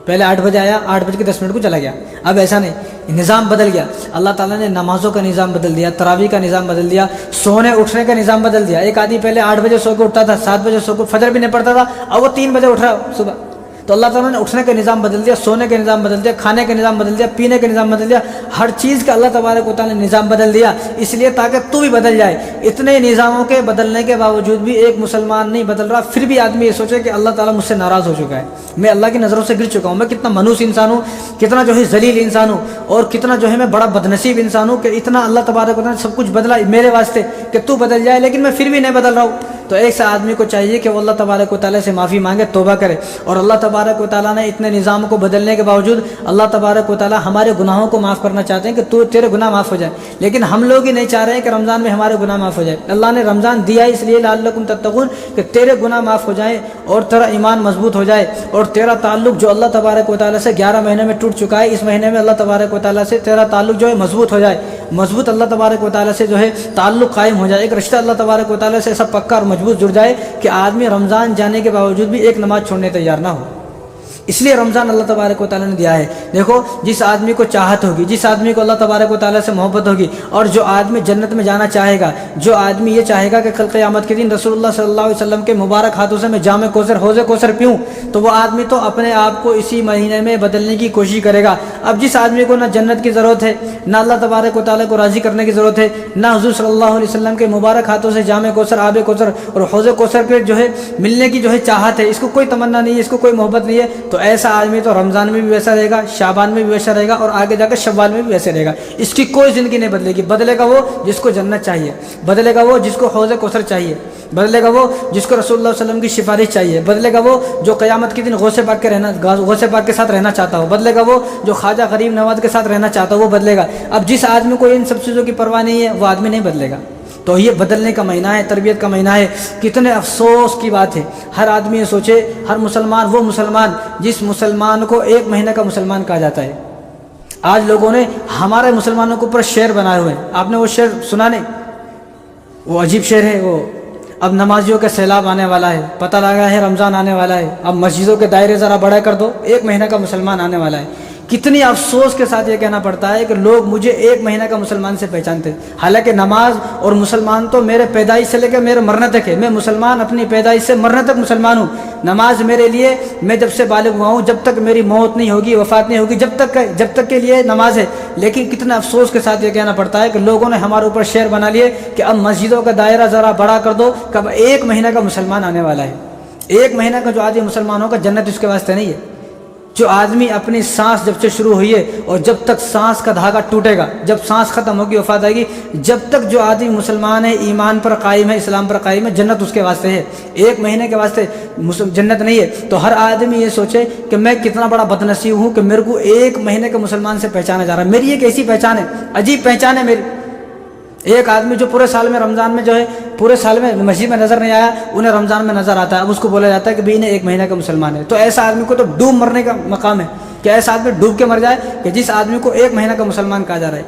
پہلے 8 بجے آیا، 8:10 کو چلا گیا۔ اب ایسا نہیں، نظام بدل گیا۔ اللہ تعالیٰ نے نمازوں کا نظام بدل دیا، تراویح کا نظام بدل دیا، سونے اٹھنے کا نظام بدل دیا۔ ایک آدمی پہلے 8 بجے سو کے اٹھتا تھا، 7 بجے سو کے فجر بھی نہیں پڑتا تھا، اب وہ 3 بجے اٹھ رہا صبح۔ تو اللہ تعالیٰ نے اٹھنے کا نظام بدل دیا، سونے کا نظام بدل دیا، کھانے کا نظام بدل دیا، پینے کا نظام بدل دیا، ہر چیز کا اللہ تبارک و تعالیٰ نے نظام بدل دیا، اس لیے تاکہ تو بھی بدل جائے۔ اتنے نظاموں کے بدلنے کے باوجود بھی ایک مسلمان نہیں بدل رہا، پھر بھی آدمی یہ سوچے کہ اللہ تعالیٰ مجھ سے ناراض ہو چکا ہے، میں اللہ کی نظروں سے گر چکا ہوں، میں کتنا منحوس انسان ہوں، کتنا جو ہے ذلیل انسان ہوں، اور کتنا جو ہے میں بڑا بدنصیب انسان ہوں کہ اتنا اللہ تبارک و تعالیٰ نے سب کچھ بدلا میرے واسطے کہ تو بدل جائے، لیکن میں پھر بھی نہیں بدل رہا ہوں۔ تو ایک سے آدمی کو چاہیے کہ وہ اللہ تبارک و تعالیٰ سے معافی مانگے، توبہ کرے، اور اللہ تبارک و تعالیٰ نے اتنے نظام کو بدلنے کے باوجود اللہ تبارک و تعالیٰ ہمارے گناہوں کو معاف کرنا چاہتے ہیں کہ تیرے گناہ معاف ہو جائے، لیکن ہم لوگ ہی نہیں چاہ رہے ہیں کہ رمضان میں ہمارے گناہ معاف ہو جائے۔ اللہ نے رمضان دیا اس لیے لعلکم تتقون کہ تیرے گناہ معاف ہو جائیں اور تیرا ایمان مضبوط ہو جائے، اور تیرا تعلق جو اللہ تبارک و تعالیٰ سے 11 مہینے میں ٹوٹ چکا ہے، اس مہینے میں اللہ تبارک و تعالیٰ سے تیرا تعلق جو ہے مضبوط ہو جائے، مضبوط اللہ تبارک و تعالیٰ سے جو ہے تعلق قائم ہو جائے، ایک رشتہ اللہ تبارک و تعالیٰ سے ایسا پکا اور مضبوط جڑ جائے کہ آدمی رمضان جانے کے باوجود بھی ایک نماز چھوڑنے تیار نہ ہو۔ اس لیے رمضان اللہ تبارک و تعالیٰ نے دیا ہے۔ دیکھو، جس آدمی کو چاہت ہوگی، جس آدمی کو اللہ تبارک و تعالیٰ سے محبت ہوگی، اور جو آدمی جنت میں جانا چاہے گا، جو آدمی یہ چاہے گا کہ کل قیامت کے دن رسول اللہ صلی اللہ علیہ وسلم کے مبارک ہاتھوں سے میں جام کوثر، حوض کوثر پیوں، تو وہ آدمی تو اپنے آپ کو اسی مہینے میں بدلنے کی کوشش کرے گا۔ اب جس آدمی کو نہ جنت کی ضرورت ہے، نہ اللہ تبارک و تعالیٰ کو راضی کرنے کی ضرورت ہے، نہ حضور صلی اللہ علیہ وسلم کے مبارک ہاتھوں سے جام کوثر، آب کوثر اور حوض کوثر کے جو ہے ملنے کی جو ہے چاہت ہے، اس کو کوئی تمنا نہیں ہے، اس کو کوئی محبت نہیں ہے، تو ایسا آدمی تو رمضان میں بھی ویسا رہے گا، شعبان میں بھی ویسا رہے گا، اور آگے جا کر شوال میں بھی ویسے رہے گا۔ اس کی کوئی زندگی نہیں بدلے گی۔ بدلے گا وہ جس کو جنت چاہیے، بدلے گا وہ جس کو حوض کوثر چاہیے، بدلے گا وہ جس کو رسول اللہ صلی اللہ علیہ وسلم کی سفارش چاہیے، بدلے گا وہ جو قیامت کے دن غوث پاک کے ساتھ رہنا چاہتا ہو، بدلے گا وہ جو خواجہ غریب نواز کے ساتھ رہنا چاہتا ہو، وہ بدلے گا۔ اب جس آدمی کو ان سب چیزوں کی پرواہ نہیں ہے، وہ آدمی نہیں بدلے گا۔ تو یہ بدلنے کا مہینہ ہے، تربیت کا مہینہ ہے۔ کتنے افسوس کی بات ہے، ہر آدمی یہ سوچے، ہر مسلمان وہ مسلمان جس مسلمان کو 1 مہینہ کا مسلمان کہا جاتا ہے۔ آج لوگوں نے ہمارے مسلمانوں کے اوپر شعر بنائے ہوئے ہیں، آپ نے وہ شعر سنا نہیں؟ وہ عجیب شعر ہے وہ، اب نمازیوں کا سیلاب آنے والا ہے، پتہ لگا ہے رمضان آنے والا ہے، اب مسجدوں کے دائرے ذرا بڑا کر دو، 1 مہینہ کا مسلمان آنے والا ہے۔ کتنی افسوس کے ساتھ یہ کہنا پڑتا ہے کہ لوگ مجھے 1 مہینہ کا مسلمان سے پہچانتے، حالانکہ نماز اور مسلمان تو میرے پیدائش سے لے کے میرے مرنے تک ہے۔ میں مسلمان اپنی پیدائش سے مرنے تک مسلمان ہوں۔ نماز میرے لیے، میں جب سے بالغ ہوا ہوں، جب تک میری موت نہیں ہوگی، وفات نہیں ہوگی، جب تک کے لیے نماز ہے۔ لیکن کتنا افسوس کے ساتھ یہ کہنا پڑتا ہے کہ لوگوں نے ہمارے اوپر شعر بنا لیے کہ اب مسجدوں کا دائرہ ذرا بڑا کر دو، کب 1 مہینہ کا مسلمان آنے والا ہے۔ 1 مہینہ کا جو آدمی مسلمان ہوگا، جنت اس کے واسطے نہیں ہے۔ جو آدمی اپنی سانس جب سے شروع ہوئی ہے اور جب تک سانس کا دھاگا ٹوٹے گا، جب سانس ختم ہوگی، وفات آئے گی، جب تک جو آدمی مسلمان ہے، ایمان پر قائم ہے، اسلام پر قائم ہے، جنت اس کے واسطے ہے۔ 1 مہینے کے واسطے جنت نہیں ہے۔ تو ہر آدمی یہ سوچے کہ میں کتنا بڑا بدنصیب ہوں کہ میرے کو 1 مہینے کے مسلمان سے پہچانا جا رہا ہے۔ میری ایک ایسی پہچان ہے، عجیب پہچان ہے میری۔ ایک آدمی جو پورے سال میں رمضان میں جو ہے پورے سال میں مسجد میں نظر نہیں آیا، انہیں رمضان میں نظر آتا ہے، اب اس کو بولا جاتا ہے کہ بھائی انہیں 1 مہینہ کا مسلمان ہے۔ تو ایسا آدمی کو تو ڈوب مرنے کا مقام ہے کہ ایسا آدمی ڈوب کے مر جائے کہ جس آدمی کو 1 مہینہ کا مسلمان کہا جا رہا ہے۔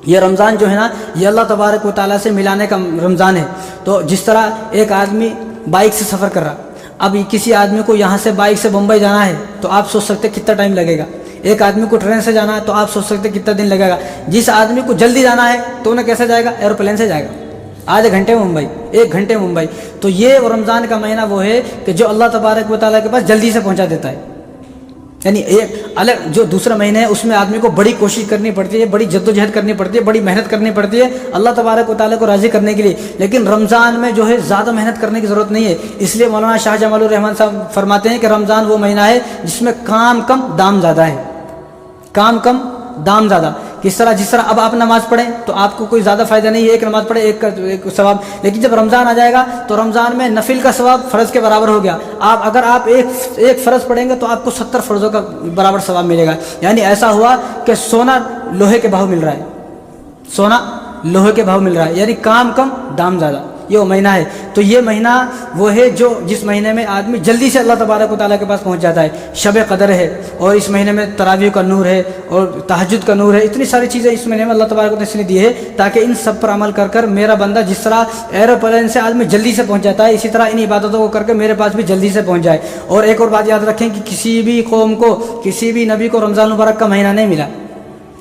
یہ رمضان جو ہے نا، یہ اللہ تبارک و تعالیٰ سے ملانے کا رمضان ہے۔ تو جس طرح ایک آدمی بائک سے سفر کر رہا، اب کسی آدمی کو یہاں سے بائک سے بمبئی جانا ہے تو آپ سوچ سکتے کتنا ٹائم لگے گا۔ ایک آدمی کو ٹرین سے جانا ہے تو آپ سوچ سکتے کتنا دن لگے گا۔ جس آدمی کو جلدی جانا ہے تو انہیں کیسے جائے گا؟ ایروپلین سے جائے گا، آدھے گھنٹے ممبئی، 1 گھنٹے ممبئی۔ تو یہ رمضان کا مہینہ وہ ہے کہ جو اللہ تبارک و تعالیٰ کے پاس جلدی سے پہنچا دیتا ہے۔ یعنی ایک الگ جو دوسرا مہینہ ہے اس میں آدمی کو بڑی کوشش کرنی پڑتی ہے، بڑی جدوجہد کرنی پڑتی ہے، بڑی محنت کرنی پڑتی ہے اللہ تبارک و تعالیٰ کو راضی کرنے کے لیے، لیکن رمضان میں جو ہے زیادہ محنت کرنے کی ضرورت نہیں ہے۔ اس لیے مولانا شاہ جمال الرحمن صاحب فرماتے ہیں کہ رمضان وہ مہینہ ہے جس میں کام کم دام زیادہ ہے، کام کم دام زیادہ۔ جس طرح اب آپ نماز پڑھیں تو آپ کو کوئی زیادہ فائدہ نہیں ہے، ایک نماز پڑھیں ایک ثواب، لیکن جب رمضان آ جائے گا تو رمضان میں نفل کا ثواب فرض کے برابر ہو گیا۔ اگر آپ ایک فرض پڑھیں گے تو آپ کو 70 فرضوں کا برابر ثواب ملے گا۔ یعنی ایسا ہوا کہ سونا لوہے کے بھاؤ مل رہا ہے، سونا لوہے کے بھاؤ مل رہا ہے، یعنی کام کم دام زیادہ، یہ وہ مہینہ ہے۔ تو یہ مہینہ وہ ہے جس مہینے میں آدمی جلدی سے اللہ تبارک و تعالیٰ کے پاس پہنچ جاتا ہے۔ شب قدر ہے، اور اس مہینے میں تراویح کا نور ہے اور تہجد کا نور ہے، اتنی ساری چیزیں اس مہینے میں اللہ تبارک و تعالیٰ نے دی ہے تاکہ ان سب پر عمل کر میرا بندہ جس طرح ایروپلین سے آدمی جلدی سے پہنچ جاتا ہے، اسی طرح ان عبادتوں کو کر کے میرے پاس بھی جلدی سے پہنچ جائے۔ اور ایک اور بات یاد رکھیں کہ کسی بھی قوم کو، کسی بھی نبی کو رمضان المبارک کا مہینہ نہیں ملا۔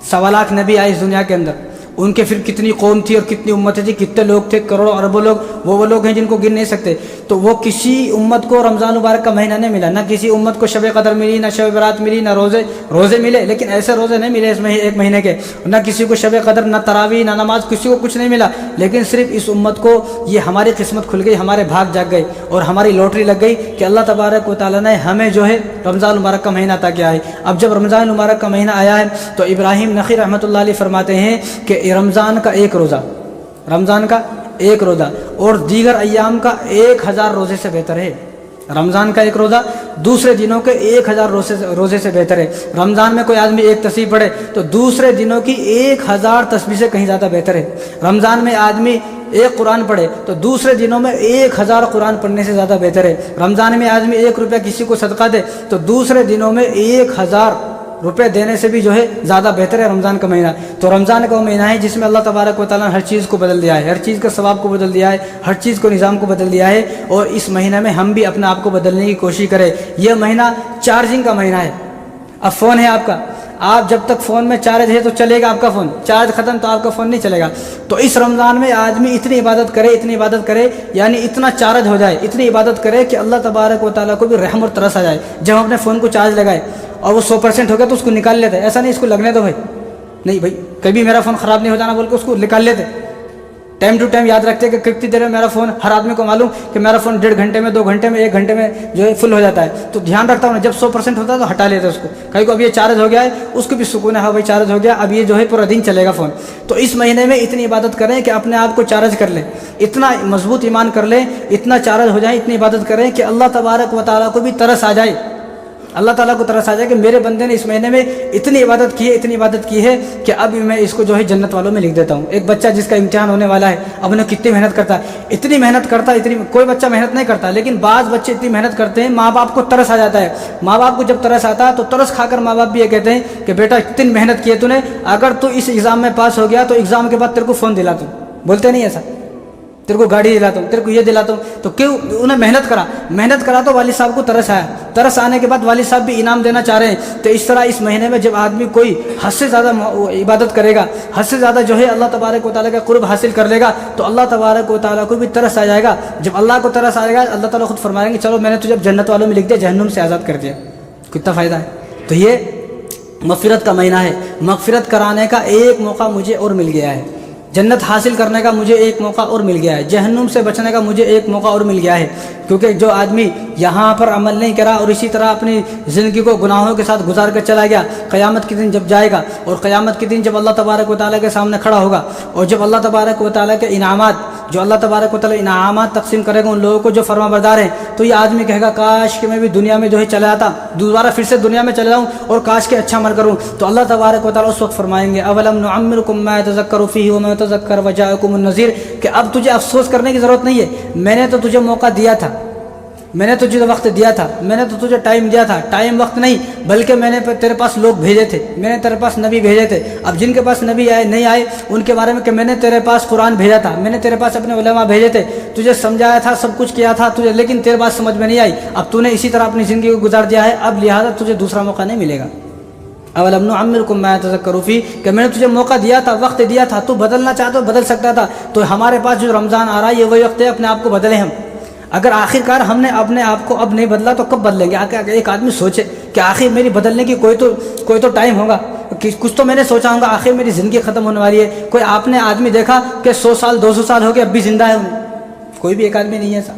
1.25 لاکھ نبی آئے اس دنیا کے اندر، ان کے پھر کتنی قوم تھی اور کتنی امتیں تھی، کتنے لوگ تھے، کروڑوں اربوں لوگ، وہ لوگ ہیں جن کو گن نہیں سکتے۔ تو وہ کسی امت کو رمضان مبارک کا مہینہ نہیں ملا، نہ کسی امت کو شب قدر ملی، نہ شب برات ملی، نہ روزے ملے، لیکن ایسے روزے نہیں ملے اس میں ایک مہینے کے، نہ کسی کو شب قدر، نہ تراویح، نہ نماز، کسی کو کچھ نہیں ملا، لیکن صرف اس امت کو یہ ہماری قسمت کھل گئی، ہمارے بھاگ جاگ گئے اور ہماری لوٹری لگ گئی کہ اللہ تبارک و تعالیٰ نے ہمیں جو ہے رمضان مبارک کا مہینہ عطا کیا ہے۔ اب جب رمضان مبارک کا مہینہ آیا ہے تو ابراہیم نخعی رحمۃ اللہ علیہ فرماتے ہیں کہ رمضان کا ایک روزہ اور دیگر ایام کا 1000 روزے سے بہتر ہے۔ رمضان کا ایک روزہ دوسرے دنوں کے 1000 روزے سے بہتر ہے۔ رمضان میں کوئی آدمی ایک تسبیح پڑھے تو دوسرے دنوں کی 1000 تسبیح سے کہیں زیادہ بہتر ہے۔ رمضان میں آدمی ایک قرآن پڑھے تو دوسرے دنوں میں 1000 قرآن پڑھنے سے زیادہ بہتر ہے۔ رمضان میں آدمی 1 روپیہ کسی کو صدقہ دے تو دوسرے دنوں میں 1000 روپے دینے سے بھی جو ہے زیادہ بہتر ہے رمضان کا مہینہ۔ تو رمضان کا وہ مہینہ ہے جس میں اللہ تبارک و تعالیٰ نے ہر چیز کو بدل دیا ہے، ہر چیز کا ثواب کو بدل دیا ہے، ہر چیز کو نظام کو بدل دیا ہے، اور اس مہینہ میں ہم بھی اپنے آپ کو بدلنے کی کوشش کریں۔ یہ مہینہ چارجنگ کا مہینہ ہے۔ اب فون ہے آپ کا، آپ جب تک فون میں چارج ہے تو چلے گا آپ کا فون، چارج ختم تو آپ کا فون نہیں چلے گا۔ تو اس رمضان میں آدمی اتنی عبادت کرے یعنی اتنا چارج ہو جائے، اتنی عبادت کرے کہ اللہ تبارک و تعالیٰ کو بھی رحم اور ترس آ جائے۔ جب ہم اپنے فون کو چارج لگائے اور وہ 100% ہو گیا تو اس کو نکال لیتے، ایسا نہیں اس کو لگنے دو بھائی، نہیں بھائی کبھی میرا فون خراب نہیں ہو جانا بول کے اس کو نکال لیتے۔ ٹائم ٹو ٹائم یاد رکھتے کہ کتنی دیر میں میرا فون، ہر آدمی کو معلوم کہ میرا فون 1.5 گھنٹے میں، 2 گھنٹے میں، 1 گھنٹے میں جو ہے فل ہو جاتا ہے، تو دھیان رکھتا ہوں جب 100% ہوتا ہے تو ہٹا لیتے اس کو، کہیں کو اب یہ چارج ہو گیا ہے اس کو بھی سکون ہے، ہاں بھائی چارج ہو گیا، اب یہ جو ہے پورا دن چلے گا فون۔ تو اس مہینے میں اتنی عبادت کریں کہ اپنے آپ کو چارج کر لیں، اتنا مضبوط ایمان کر لیں، اتنا چارج ہو جائیں، اتنی عبادت کریں کہ اللہ تبارک و تعالیٰ کو بھی ترس آ جائے، اللہ تعالیٰ کو ترس آ جائے کہ میرے بندے نے اس مہینے میں اتنی عبادت کی ہے کہ اب میں اس کو جو ہے جنت والوں میں لکھ دیتا ہوں۔ ایک بچہ جس کا امتحان ہونے والا ہے، اب انہیں کتنی محنت کرتا ہے، اتنی محنت کرتا ہے، کوئی بچہ محنت نہیں کرتا لیکن بعض بچے اتنی محنت کرتے ہیں، ماں باپ کو ترس آ جاتا ہے۔ ماں باپ کو جب ترس آتا ہے تو ترس کھا کر ماں باپ بھی یہ کہتے ہیں کہ بیٹا اتنی محنت کی ہے تو نے، اگر تو اس ایگزام میں پاس ہو گیا تو ایگزام کے بعد تیرے کو فون دلاتا ہوں، بولتے نہیں ایسا، تیرے کو گاڑی دلاتا ہوں، تیرے کو یہ دلاتا ہوں۔ تو کیوں انہیں محنت کرا تو والد صاحب کو ترس آیا، ترس آنے کے بعد والد صاحب بھی انعام دینا چاہ رہے ہیں۔ تو اس طرح اس مہینے میں جب آدمی کوئی حد سے زیادہ عبادت کرے گا، حد سے زیادہ جو ہے اللہ تبارک و تعالیٰ کا قرب حاصل کر لے گا تو اللہ تبارک و تعالیٰ کو بھی ترس آ جائے گا۔ جب اللہ کو ترس آئے گا اللہ تعالیٰ خود فرمائیں گے چلو میں نے تجھے جنت والوں میں لکھ دیا، جہنم سے آزاد کر دیا، کتنا فائدہ ہے۔ تو یہ مغفرت کا مہینہ ہے، مغفرت کرانے کا ایک موقع مجھے اور مل گیا ہے، جنت حاصل کرنے کا مجھے ایک موقع اور مل گیا ہے، جہنم سے بچنے کا مجھے ایک موقع اور مل گیا ہے۔ کیونکہ جو آدمی یہاں پر عمل نہیں کرا اور اسی طرح اپنی زندگی کو گناہوں کے ساتھ گزار کر چلا گیا، قیامت کے دن جب جائے گا اور قیامت کے دن جب اللہ تبارک و تعالیٰ کے سامنے کھڑا ہوگا اور جب اللہ تبارک و تعالیٰ کے انعامات، جو اللہ تبارک و تعالیٰ انعامات تقسیم کرے گا ان لوگوں کو جو فرما بردار ہیں، تو یہ آدمی کہے گا کاش کہ میں بھی دنیا میں جو ہے چلا آتا، دوبارہ پھر سے دنیا میں چلا جاؤں اور کاش کہ اچھا عمل کروں۔ تو اللہ تبارک و تعالیٰ اس وقت فرمائیں گے اولم نعمرکم ما یتذکر فیہ وما یتذکر وجاءکم النذیر، کہ اب تجھے افسوس کرنے کی ضرورت نہیں ہے، میں نے تو تجھے موقع دیا تھا، میں نے تجھے وقت دیا تھا، میں نے تو تجھے ٹائم دیا تھا، ٹائم وقت نہیں بلکہ میں نے تیرے پاس لوگ بھیجے تھے، میں نے تیرے پاس نبی بھیجے تھے۔ اب جن کے پاس نبی آئے نہیں آئے ان کے بارے میں کہ میں نے تیرے پاس قرآن بھیجا تھا، میں نے تیرے پاس اپنے علماء بھیجے تھے، تجھے سمجھایا تھا، سب کچھ کیا تھا تجھے، لیکن تیرے بات سمجھ میں نہیں آئی، اب تو نے اسی طرح اپنی زندگی کو گزار دیا ہے، اب لہٰذا تجھے دوسرا موقع نہیں ملے گا۔ اولم نعمرکم ما یتذکر فیہ، کہ میں نے تجھے موقع دیا تھا، وقت دیا تھا، تو بدلنا چاہتا تو بدل سکتا تھا۔ تو ہمارے پاس جو رمضان آ رہا ہے یہ وہی وقت ہے اپنے آپ کو بدلیں ہم۔ اگر آخرکار ہم نے اپنے آپ کو اب نہیں بدلا تو کب بدلیں گے؟ ایک آدمی سوچے کہ آخر میری بدلنے کی کوئی تو ٹائم ہوگا، کچھ تو میں نے سوچا ہوگا، آخر میری زندگی ختم ہونے والی ہے۔ کوئی آپ نے آدمی دیکھا کہ 100 سال 200 سال ہو گئے اب بھی زندہ ہے انہیں؟ کوئی بھی ایک آدمی نہیں ہے ایسا،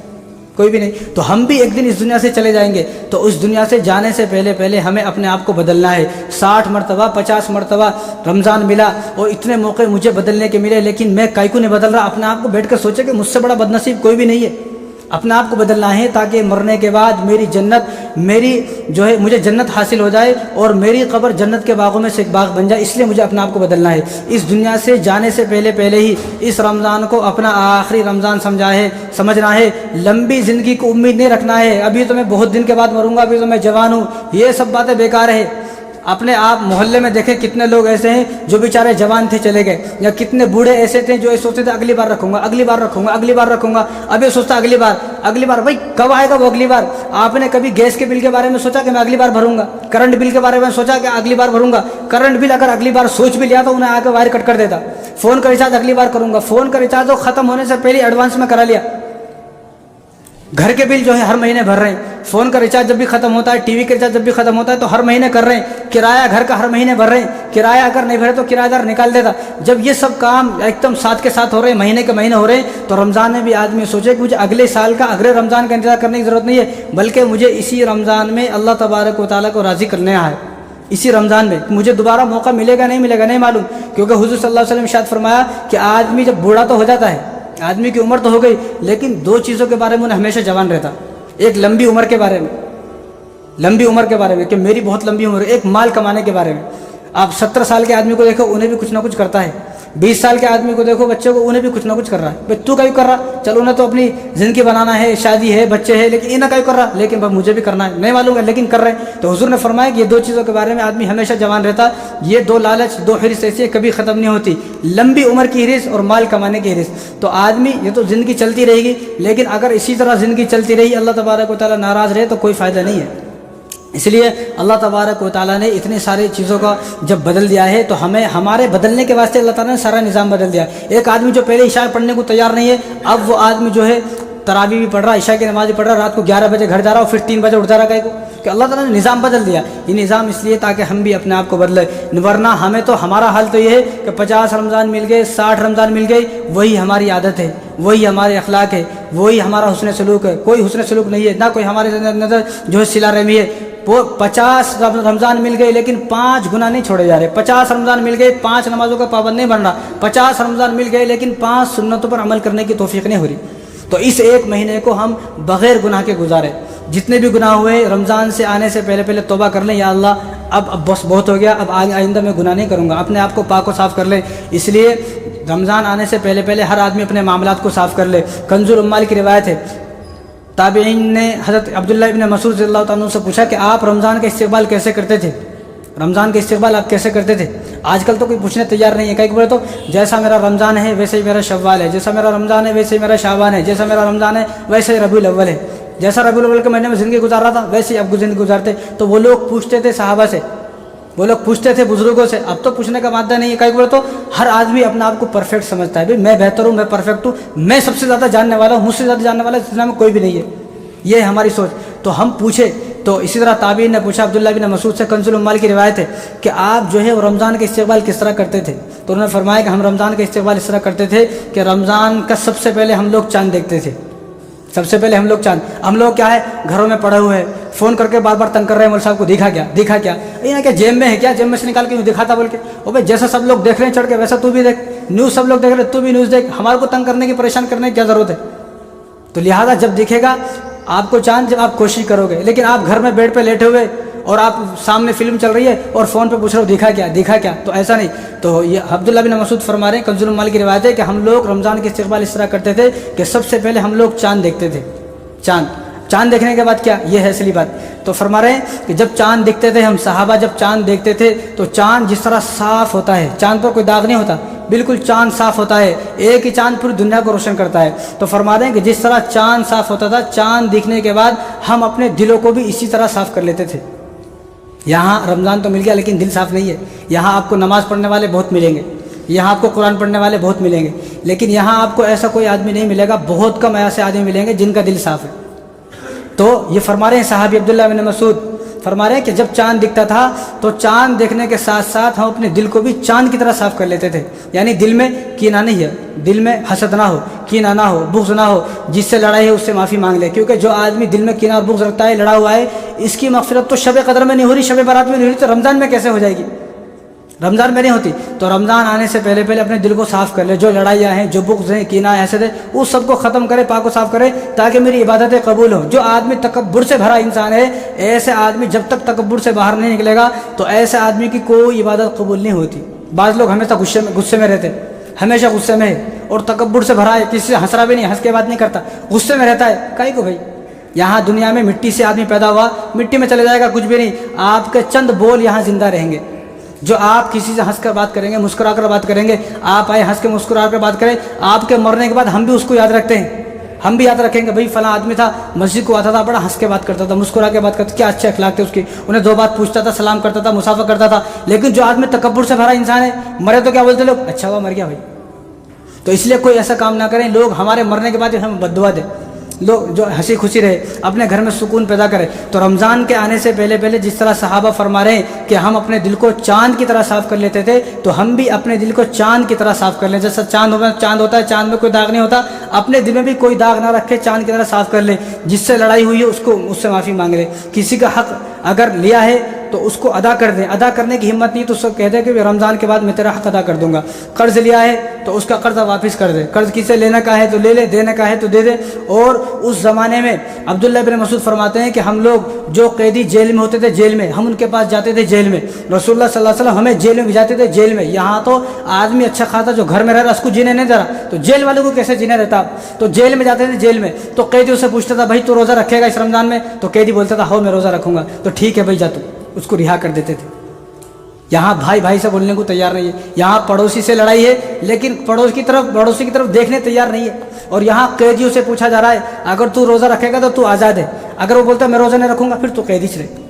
کوئی بھی نہیں۔ تو ہم بھی ایک دن اس دنیا سے چلے جائیں گے، تو اس دنیا سے جانے سے پہلے ہمیں اپنے آپ کو بدلنا ہے۔ 60 مرتبہ 50 مرتبہ رمضان ملا اور اتنے موقع مجھے بدلنے کے ملے، لیکن میں کائی کو نہیں بدل رہا۔ اپنے آپ کو بیٹھ کر سوچے کہ مجھ سے بڑا بد نصیب کوئی بھی نہیں ہے۔ اپنے آپ کو بدلنا ہے تاکہ مرنے کے بعد میری جنت، مجھے جنت حاصل ہو جائے اور میری قبر جنت کے باغوں میں سے ایک باغ بن جائے۔ اس لیے مجھے اپنے آپ کو بدلنا ہے۔ اس دنیا سے جانے سے پہلے ہی اس رمضان کو اپنا آخری رمضان سمجھنا ہے۔ لمبی زندگی کو امید نہیں رکھنا ہے، ابھی تو میں بہت دن کے بعد مروں گا، ابھی تو میں جوان ہوں، یہ سب باتیں بیکار ہے۔ اپنے آپ محلے میں دیکھیں کتنے لوگ ایسے ہیں جو بیچارے جوان تھے چلے گئے، یا کتنے بوڑھے ایسے تھے جو سوچتے تھے اگلی بار رکھوں گا، اگلی بار رکھوں گا، اگلی بار رکھوں گا، اب یہ سوچتا اگلی بار۔ بھائی کب آئے گا وہ اگلی بار؟ آپ نے کبھی گیس کے بل کے بارے میں سوچا کہ میں اگلی بار بھروں گا؟ کرنٹ بل کے بارے میں سوچا کہ اگلی بار بھروں گا؟ کرنٹ بل اگر اگلی بار سوچ بھی لیا تو انہیں آ کے وائر کٹ کر دیتا۔ فون کا ریچارج اگلی بار کروں گا، فون کا ریچارج تو ختم ہونے سے پہلے ایڈوانس میں کرا لیا۔ گھر کے بل ہر مہینے بھر رہے ہیں، فون کا ریچارج جب بھی ختم ہوتا ہے، ٹی وی کا ریچارج جب بھی ختم ہوتا ہے تو ہر مہینے کر رہے ہیں، کرایہ گھر کا ہر مہینے بھر رہے ہیں، کرایہ اگر نہیں بھرے تو کرایہ دار نکال دیتا۔ جب یہ سب کام ایک دم ساتھ کے ساتھ ہو رہے ہیں، مہینے کے مہینے ہو رہے ہیں، تو رمضان میں بھی آدمی سوچے کہ مجھے اگلے سال کا اگلے رمضان کا انتظار کرنے کی ضرورت نہیں ہے، بلکہ مجھے اسی رمضان میں اللہ تبارک و تعالیٰ کو راضی کرنے ہے۔ اسی رمضان میں مجھے دوبارہ موقع ملے گا نہیں معلوم، کیونکہ حضور صلی اللہ علیہ وسلم نے ارشاد فرمایا کہ آدمی جب بوڑھا تو ہو جاتا ہے، آدمی کی عمر تو ہو گئی، لیکن 2 چیزوں کے بارے میں انہیں ہمیشہ جوان رہتا۔ ایک لمبی عمر کے بارے میں کہ میری بہت لمبی عمر ہے، ایک مال کمانے کے بارے میں۔ آپ 70 سال کے آدمی کو دیکھو، انہیں بھی کچھ نہ کچھ کرتا ہے۔ 20 سال کے آدمی کو دیکھو، بچوں کو، انہیں بھی کچھ نہ کچھ کر رہا ہے۔ بھائی تو کیوں کر رہا؟ چلو انہیں تو اپنی زندگی بنانا ہے، شادی ہے، بچے ہیں، لیکن انہیں کیوں کر رہا؟ لیکن مجھے بھی کرنا ہے، نہیں معلوم ہے لیکن کر رہے ہیں۔ تو حضور نے فرمایا کہ یہ 2 چیزوں کے بارے میں آدمی ہمیشہ جوان رہتا۔ یہ 2 لالچ، 2 حرص ایسی کبھی ختم نہیں ہوتی، لمبی عمر کی حرص اور مال کمانے کی حرص۔ تو آدمی یہ تو زندگی چلتی رہے گی، لیکن اگر اسی طرح زندگی چلتی رہی، اللہ تبارک و تعالیٰ ناراض رہے تو کوئی فائدہ نہیں ہے۔ اس لیے اللہ تبارک و تعالیٰ نے اتنی ساری چیزوں کا جب بدل دیا ہے تو ہمیں ہمارے بدلنے کے واسطے اللہ تعالیٰ نے سارا نظام بدل دیا۔ ایک آدمی جو پہلے عشاء پڑھنے کو تیار نہیں ہے، اب وہ آدمی تراویح بھی پڑھ رہا، عشاء کی نماز بھی پڑھ رہا، رات کو 11 بجے گھر جا رہا اور پھر 3 بجے اٹھ جا رہا ہے کہ اللہ تعالیٰ نے نظام بدل دیا۔ یہ نظام اس لیے تاکہ ہم بھی اپنے آپ کو بدلے، ورنہ ہمیں تو ہمارا حال تو یہ ہے کہ 50 رمضان مل گئے، 60 رمضان مل گئے، وہی ہماری عادت ہے، وہی ہمارے اخلاق ہے، وہی ہمارا حسن سلوک ہے۔ کوئی حسن سلوک نہیں ہے، نہ کوئی ہمارے اندر صلہ رحمی ہے۔ وہ 50 رمضان مل گئے لیکن 5 گناہ نہیں چھوڑے جا رہے، 50 رمضان مل گئے 5 نمازوں کا پابند نہیں بن رہا، 50 رمضان مل گئے لیکن 5 سنتوں پر عمل کرنے کی توفیق نہیں ہو رہی۔ تو اس ایک مہینے کو ہم بغیر گناہ کے گزارے، جتنے بھی گناہ ہوئے رمضان سے آنے سے پہلے توبہ کر لیں، یا اللہ اب بس بہت ہو گیا، اب آئندہ میں گناہ نہیں کروں گا، اپنے آپ کو پاک و صاف کر لیں۔ اس لیے رمضان آنے سے پہلے ہر آدمی اپنے معاملات کو صاف کر لے۔ کنز العمال کی روایت ہے، تابعین نے حضرت عبداللہ ابن مسعود رضی اللہ تعالیٰ عنہ سے پوچھا کہ آپ رمضان کا استقبال کیسے کرتے تھے؟ رمضان کا استقبال آپ کیسے کرتے تھے؟ آج کل تو کوئی پوچھنے تیار نہیں ہے، کئی بولے تو جیسا میرا رمضان ہے ویسے ہی میرا شوال ہے، جیسا میرا رمضان ہے ویسے ہی میرا شعبان ہے، جیسا میرا رمضان ہے ویسے ہی ربیع الاول ہے، جیسا ربیع الاول کے مہینے میں زندگی گزار رہا تھا ویسے ہی اب زندگی گزارتے۔ تو وہ لوگ پوچھتے تھے صحابہ سے، وہ لوگ پوچھتے تھے بزرگوں سے، اب تو پوچھنے کا مادہ نہیں ہے۔ کئی بولے تو ہر آدمی اپنا آپ کو پرفیکٹ سمجھتا ہے، بھائی میں بہتر ہوں، میں پرفیکٹ ہوں، میں سب سے زیادہ جاننے والا ہوں، مجھ سے زیادہ جاننے والا اس دنیا میں کوئی بھی نہیں ہے، یہ ہے ہماری سوچ۔ تو ہم پوچھے، تو اسی طرح تابعین نے پوچھا عبداللہ بن مسعود سے، کنز العمال کی روایت ہے کہ آپ رمضان کا استقبال کس طرح کرتے تھے؟ تو انہوں نے فرمایا کہ ہم رمضان کا استقبال اس طرح کرتے تھے کہ رمضان کا سب سے پہلے ہم لوگ چاند دیکھتے تھے، سب سے پہلے ہم لوگ چاند، ہم لوگ کیا ہے گھروں میں پڑے ہوئے ہیں، فون کر کے بار بار تنگ کر رہے ہیں مول صاحب کو، دیکھا کیا یہ کہ جیب میں ہے کیا، جیب میں سے نکال کے دکھاتا بول کے، او بھائی جیسا سب لوگ دیکھ رہے ہیں چڑھ کے ویسا تو بھی دیکھ، نیوز سب لوگ دیکھ رہے ہیں تو بھی نیوز دیکھ، ہمارے کو تنگ کرنے کی پریشان کرنے کی کیا ضرورت ہے؟ تو لہٰذا جب دکھے گا آپ کو چاند، جب آپ کوشش کرو گے، لیکن آپ گھر میں بیڈ پہ لیٹے ہوئے اور آپ سامنے فلم چل رہی ہے اور فون پہ پوچھ رہے ہو دیکھا کیا، تو ایسا نہیں۔ تو یہ عبداللہ بن مسعود فرما رہے ہیں، کنز العمال کی روایت ہے کہ ہم لوگ رمضان کے استقبال اس طرح کرتے تھے کہ سب سے پہلے ہم لوگ چاند دیکھتے تھے، چاند دیکھنے کے بعد کیا، یہ ہے اصلی بات۔ تو فرما رہے ہیں کہ جب چاند دیکھتے تھے، ہم صحابہ جب چاند دیکھتے تھے تو چاند جس طرح صاف ہوتا ہے، چاند پر کوئی داغ نہیں ہوتا، بالکل چاند صاف ہوتا ہے، ایک ہی چاند پوری دنیا کو روشن کرتا ہے۔ تو فرما رہے ہیں کہ جس طرح چاند صاف ہوتا تھا، چاند دیکھنے کے بعد ہم اپنے دلوں کو بھی اسی طرح صاف کر لیتے تھے۔ یہاں رمضان تو مل گیا لیکن دل صاف نہیں ہے، یہاں آپ کو نماز پڑھنے والے بہت ملیں گے، یہاں آپ کو قرآن پڑھنے والے بہت ملیں گے، لیکن یہاں آپ کو ایسا کوئی آدمی نہیں ملے گا، بہت کم ایسے آدمی ملیں گے جن کا دل صاف ہے۔ تو یہ فرما رہے ہیں صحابی عبداللہ بن مسعود فرما رہے ہیں کہ جب چاند دکھتا تھا تو چاند دیکھنے کے ساتھ ساتھ ہم اپنے دل کو بھی چاند کی طرح صاف کر لیتے تھے. یعنی دل میں کینہ نہیں ہے, دل میں حسد نہ ہو, کینہ نہ ہو, بغض نہ ہو, جس سے لڑائی ہے اس سے معافی مانگ لے, کیونکہ جو آدمی دل میں کینہ اور بغض رکھتا ہے, لڑا ہوا ہے, اس کی مغفرت تو شب قدر میں نہیں ہو رہی, شب برات میں نہیں ہو رہی, تو رمضان میں کیسے ہو جائے گی؟ رمضان میں نہیں ہوتی. تو رمضان آنے سے پہلے پہلے اپنے دل کو صاف کر لے, جو لڑائیاں ہیں, جو بغض ہیں, کینہ ہے, حسد ہے, اس سب کو ختم کرے, پاک و صاف کرے, تاکہ میری عبادتیں قبول ہوں. جو آدمی تکبر سے بھرا انسان ہے, ایسے آدمی جب تک تکبر سے باہر نہیں نکلے گا تو ایسے آدمی کی کوئی عبادت قبول نہیں ہوتی. بعض لوگ ہمیشہ غصے میں رہتے, ہمیشہ غصے میں ہے, اور تکبر سے بھرا ہے, کسی سے ہنس رہا بھی نہیں, ہنس کے بات نہیں کرتا, غصے میں رہتا ہے. کائی کو بھائی؟ یہاں دنیا میں مٹی سے آدمی پیدا ہوا, مٹی میں چلے جائے گا, کچھ بھی نہیں. آپ کے چند بول یہاں زندہ رہیں گے. جو آپ کسی سے ہنس کر بات کریں گے, مسکرا کر بات کریں گے, آپ آئے ہنس کے مسکرا کر بات کریں, آپ کے مرنے کے بعد ہم بھی اس کو یاد رکھتے ہیں, ہم بھی یاد رکھیں گے بھائی فلاں آدمی تھا, مسجد کو آتا تھا, بڑا ہنس کے بات کرتا تھا, مسکرا کے بات کرتا تھا, کیا اچھے اخلاق تھے اس کے, انہیں دو بات پوچھتا تھا, سلام کرتا تھا, مسافہ کرتا تھا. لیکن جو آدمی تکبر سے بھرا انسان ہے, مرے تو کیا بولتے لوگ, اچھا ہوا مر گیا بھائی. تو اس لیے کوئی ایسا کام نہ کریں لوگ ہمارے مرنے کے بعد ہمیں بد دعا دیں. لوگ جو ہنسی خوشی رہے, اپنے گھر میں سکون پیدا کرے. تو رمضان کے آنے سے پہلے پہلے جس طرح صحابہ فرما رہے ہیں کہ ہم اپنے دل کو چاند کی طرح صاف کر لیتے تھے, تو ہم بھی اپنے دل کو چاند کی طرح صاف کر لیں. جیسا چاند ہوتا ہے, چاند میں کوئی داغ نہیں ہوتا, اپنے دل میں بھی کوئی داغ نہ رکھے, چاند کی طرح صاف کر لیں. جس سے لڑائی ہوئی ہے اس سے معافی مانگ لیں. کسی کا حق اگر لیا ہے تو اس کو ادا کر دیں. ادا کرنے کی ہمت نہیں تو اس کو کہہ دیں کہ رمضان کے بعد میں تیرا حق ادا کر دوں گا. قرض لیا ہے تو اس کا قرض واپس کر دے. قرض کسی سے لینے کا ہے تو لے لے, دینے کا ہے تو دے دے. اور اس زمانے میں عبداللہ بن مسعود فرماتے ہیں کہ ہم لوگ جو قیدی جیل میں ہوتے تھے, جیل میں ہم ان کے پاس جاتے تھے, جیل میں رسول اللہ صلی اللہ علیہ وسلم ہمیں جیل میں بھجاتے تھے, جیل میں. یہاں تو آدمی اچھا خاصا جو گھر میں رہ رہا اس کو جینے نہیں دے رہا, تو جیل والوں کو کیسے جینے دیتا؟ تو جیل میں جاتے تھے, جیل میں تو قیدی اسے پوچھتا تھا بھائی تو روزہ رکھے گا اس رمضان میں؟ تو قیدی بولتا تھا ہو میں روزہ رکھوں گا. تو ٹھیک ہے بھائی جا, تو اس کو رہا کر دیتے تھے. یہاں بھائی بھائی سے بولنے کو تیار نہیں ہے, یہاں پڑوسی سے لڑائی ہے لیکن پڑوسی کی طرف دیکھنے تیار نہیں ہے. اور یہاں قیدیوں سے پوچھا جا رہا ہے اگر تو روزہ رکھے گا تو آزاد ہے, اگر وہ بولتا ہے میں روزہ نہیں رکھوں گا پھر تو قیدی سے رہے.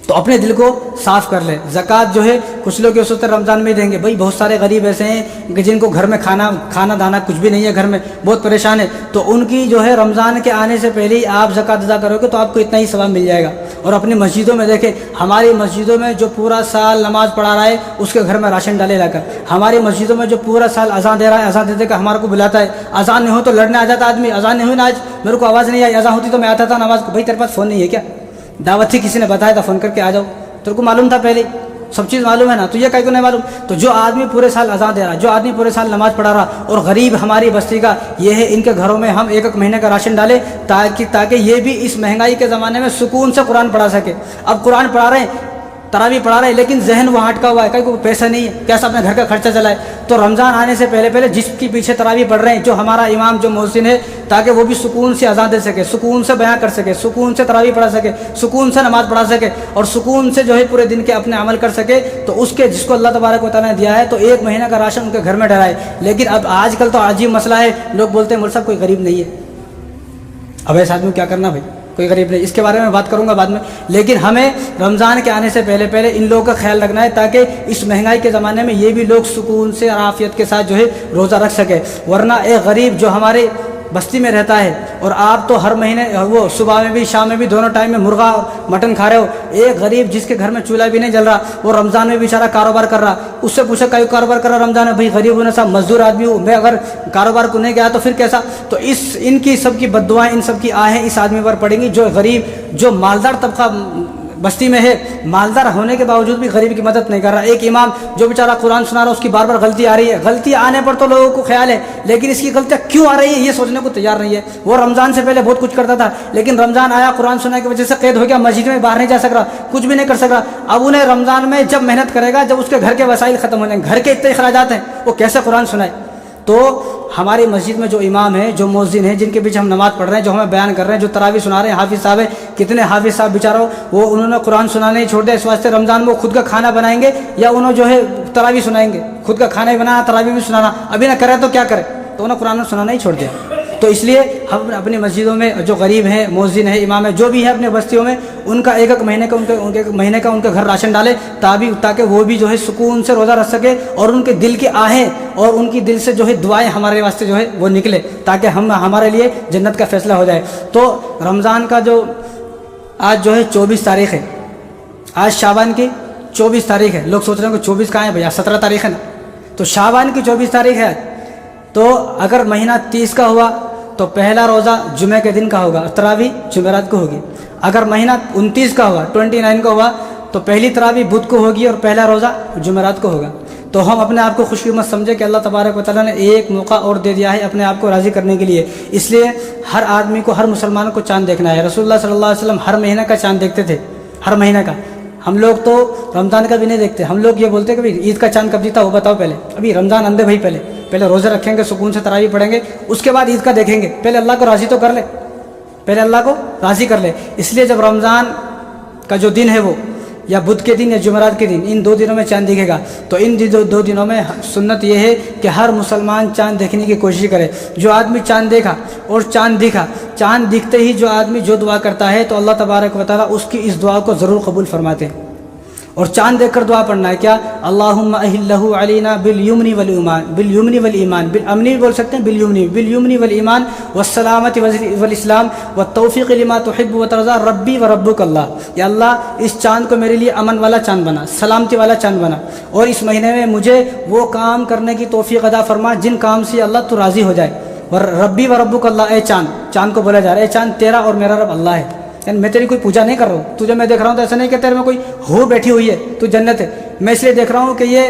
تو اپنے دل کو صاف کر لیں. زکوٰۃ جو ہے کچھ لوگ یہ سوچتے ہیں رمضان میں دیں گے. بھائی بہت سارے غریب ایسے ہیں کہ جن کو گھر میں کھانا دانا کچھ بھی نہیں ہے, گھر میں بہت پریشان ہے, تو ان کی جو ہے رمضان کے آنے سے پہلے ہی آپ زکوٰۃ ادا کرو گے تو آپ کو اتنا ہی ثواب مل جائے گا. اور اپنی مسجدوں میں دیکھیں, ہماری مسجدوں میں جو پورا سال نماز پڑھا رہا ہے اس کے گھر میں راشن ڈالے لا کر. ہماری مسجدوں میں جو پورا سال اذان دے رہا ہے, اذان دے کر ہمارے کو بلاتا ہے, اذان نہیں ہو تو لڑنے آ جاتا آدمی, اذان نہیں ہوئی نا آج میرے کو آواز نہیں آئی, اذان ہوتی تو میں آتا تھا نماز کو. بھائی تیرے پاس فون نہیں ہے کیا؟ دعوت تھی کسی نے بتایا تھا فون کر کے آ جاؤ, تیرے کو معلوم تھا پہلے, سب چیز معلوم ہے نا, تو یہ کہیں کو نہیں معلوم. تو جو آدمی پورے سال اذان دے رہا, جو آدمی پورے سال نماز پڑھا رہا, اور غریب ہماری بستی کا یہ ہے, ان کے گھروں میں ہم ایک مہینے کا راشن ڈالیں تاکہ یہ بھی اس مہنگائی کے زمانے میں سکون سے قرآن پڑھا سکے. اب قرآن پڑھا رہے ہیں, تراویح پڑھا رہے ہیں, لیکن ذہن وہاں اٹکا ہوا ہے, کہیں کو پیسہ نہیں ہے, کیسا اپنے گھر کا خرچہ چلائے. تو رمضان آنے سے پہلے پہلے جس کے پیچھے تراویح پڑھ رہے ہیں, جو ہمارا امام جو مؤذن ہے, تاکہ وہ بھی سکون سے اذان دے سکے, سکون سے بیان کر سکے, سکون سے تراویح پڑھا سکے, سکون سے نماز پڑھا سکے, اور سکون سے جو ہے پورے دن کے اپنے عمل کر سکے, تو اس کے جس کو اللہ تبارک و تعالیٰ نے دیا ہے تو ایک مہینہ کا راشن ان کے گھر میں ڈلائے. لیکن اب آج کل تو عجیب مسئلہ ہے, لوگ بولتے ہیں مول صاحب کوئی غریب نہیں ہے. اب ایسے آدمی کیا کرنا بھائی, کوئی غریب نہیں, اس کے بارے میں بات کروں گا بعد میں. لیکن ہمیں رمضان کے آنے سے پہلے پہلے ان لوگوں کا خیال رکھنا ہے تاکہ اس مہنگائی کے زمانے میں یہ بھی لوگ سکون سے اور عافیت کے ساتھ جو ہے روزہ رکھ سکے. ورنہ ایک غریب جو ہمارے بستی میں رہتا ہے, اور آپ تو ہر مہینے وہ صبح میں بھی شام میں بھی دونوں ٹائم میں مرغا اور مٹن کھا رہے ہو, ایک غریب جس کے گھر میں چولہا بھی نہیں جل رہا, وہ رمضان میں بیچارہ کاروبار کر رہا, اس سے پوچھا کئی کاروبار کر رہا رمضان میں؟ بھائی غریب ہونے صاحب مزدور آدمی ہوں میں, اگر کاروبار کو نہیں گیا تو پھر کیسا؟ تو ان کی سب کی بد دعائیں, ان سب کی آہیں اس آدمی پر پڑیں گی جو غریب, جو مالدار طبقہ بستی میں ہے, مالدار ہونے کے باوجود بھی غریب کی مدد نہیں کر رہا. ایک امام جو بیچارہ قرآن سنا رہا, اس کی بار بار غلطی آ رہی ہے, غلطی آنے پر تو لوگوں کو خیال ہے, لیکن اس کی غلطیاں کیوں آ رہی ہیں یہ سوچنے کو تیار نہیں ہے. وہ رمضان سے پہلے بہت کچھ کرتا تھا, لیکن رمضان آیا, قرآن سننے کی وجہ سے قید ہو گیا, مسجد میں باہر نہیں جا سک رہا, کچھ بھی نہیں کر سک رہا. اب انہیں رمضان میں جب محنت کرے گا, جب اس کے گھر کے وسائل ختم ہو جائیں گے, گھر کے اتنے اخراجات ہیں, وہ کیسے قرآن سنائے؟ تو ہماری مسجد میں جو امام ہیں, جو مؤذن ہیں, جن کے پیچھے ہم نماز پڑھ رہے ہیں, جو ہمیں بیان کر رہے ہیں, جو تراویح سنا رہے ہیں, حافظ صاحب ہیں, کتنے حافظ صاحب بیچاروں وہ انہوں نے قرآن سنانے ہی چھوڑ دیا. اس واسطے رمضان میں خود کا کھانا بنائیں گے یا انہوں جو ہے تراویح سنائیں گے, خود کا کھانا ہی بنانا, تراویح بھی سنانا, ابھی نہ کرے تو کیا کرے, تو انہوں نے قرآن سنانا ہی چھوڑ دیا. تو اس لیے ہم اپنی مسجدوں میں جو غریب ہیں، مؤذن ہیں، امام ہیں، جو بھی ہیں اپنے بستیوں میں، ان کا ایک مہینے کا ان کے گھر راشن ڈالے، تاکہ وہ بھی جو ہے سکون سے روزہ رکھ سکے، اور ان کے دل کی آہیں اور ان کی دل سے جو ہے دعائیں ہمارے واسطے جو ہے وہ نکلے، تاکہ ہمارے لیے جنت کا فیصلہ ہو جائے۔ تو رمضان کا جو آج جو ہے 24 تاریخ ہے، آج شعبان کی 24 تاریخ ہے۔ لوگ سوچ رہے ہیں کہ 24 کہاں ہے بھیا، 17 تاریخ ہے نا، تو شعبان کی 24 تاریخ ہے۔ تو اگر مہینہ 30 کا ہوا تو پہلا روزہ جمعہ کے دن کا ہوگا، تراویح جمعرات کو ہوگی۔ اگر مہینہ 29 کا ہوا، 29 کا ہوا، تو پہلی تراویح بدھ کو ہوگی اور پہلا روزہ جمعرات کو ہوگا۔ تو ہم اپنے آپ کو خوش قسمت سمجھے کہ اللہ تبارک و تعالیٰ نے ایک موقع اور دے دیا ہے اپنے آپ کو راضی کرنے کے لیے۔ اس لیے ہر آدمی کو، ہر مسلمان کو چاند دیکھنا ہے۔ رسول اللہ صلی اللہ علیہ وسلم ہر مہینہ کا چاند دیکھتے تھے، ہر مہینہ کا۔ ہم لوگ تو رمضان کا بھی نہیں دیکھتے، ہم لوگ یہ بولتے کہ بھائی عید کا چاند کب دیتا وہ بتاؤ پہلے، ابھی رمضان اندے بھائی، پہلے روزے رکھیں گے، سکون سے تراویح پڑھیں گے، اس کے بعد عید کا دیکھیں گے۔ پہلے اللہ کو راضی تو کر لے، پہلے اللہ کو راضی کر لے۔ اس لیے جب رمضان کا جو دن ہے وہ یا بدھ کے دن یا جمعرات کے دن، ان 2 دنوں میں چاند دکھے گا، تو ان 2 دنوں میں سنت یہ ہے کہ ہر مسلمان چاند دیکھنے کی کوشش کرے۔ جو آدمی چاند دیکھا اور چاند دکھا، چاند دکھتے ہی جو آدمی جو دعا کرتا ہے تو اللہ تبارک و تعالیٰ اس کی اس دعا کو ضرور قبول فرماتے ہیں۔ اور چاند دیکھ کر دعا پڑھنا ہے کیا؟ اللہم اہلہ علینا بالیمن والایمان، بالیمن والایمان، بالامن بھی بول سکتے ہیں، بالیمن والایمان والسلامت والاسلام والتوفیق لما تحب وترضى ربی وربک اللہ۔ یا اللہ اس چاند کو میرے لیے امن والا چاند بنا، سلامتی والا چاند بنا، اور اس مہینے میں مجھے وہ کام کرنے کی توفیق عطا فرما جن کام سے اللہ تو راضی ہو جائے۔ ربی وربک اللہ، اے چاند کو بولا جا رہا ہے، اے چاند تیرا اور میرا رب اللہ ہے، یعنی میں تیری کوئی پوجا نہیں کر رہا ہوں، تجھے میں دیکھ رہا ہوں تو ایسا نہیں کہ تیرے میں کوئی حور بیٹھی ہوئی ہے، تو جنت ہے، میں اس لیے دیکھ رہا ہوں کہ یہ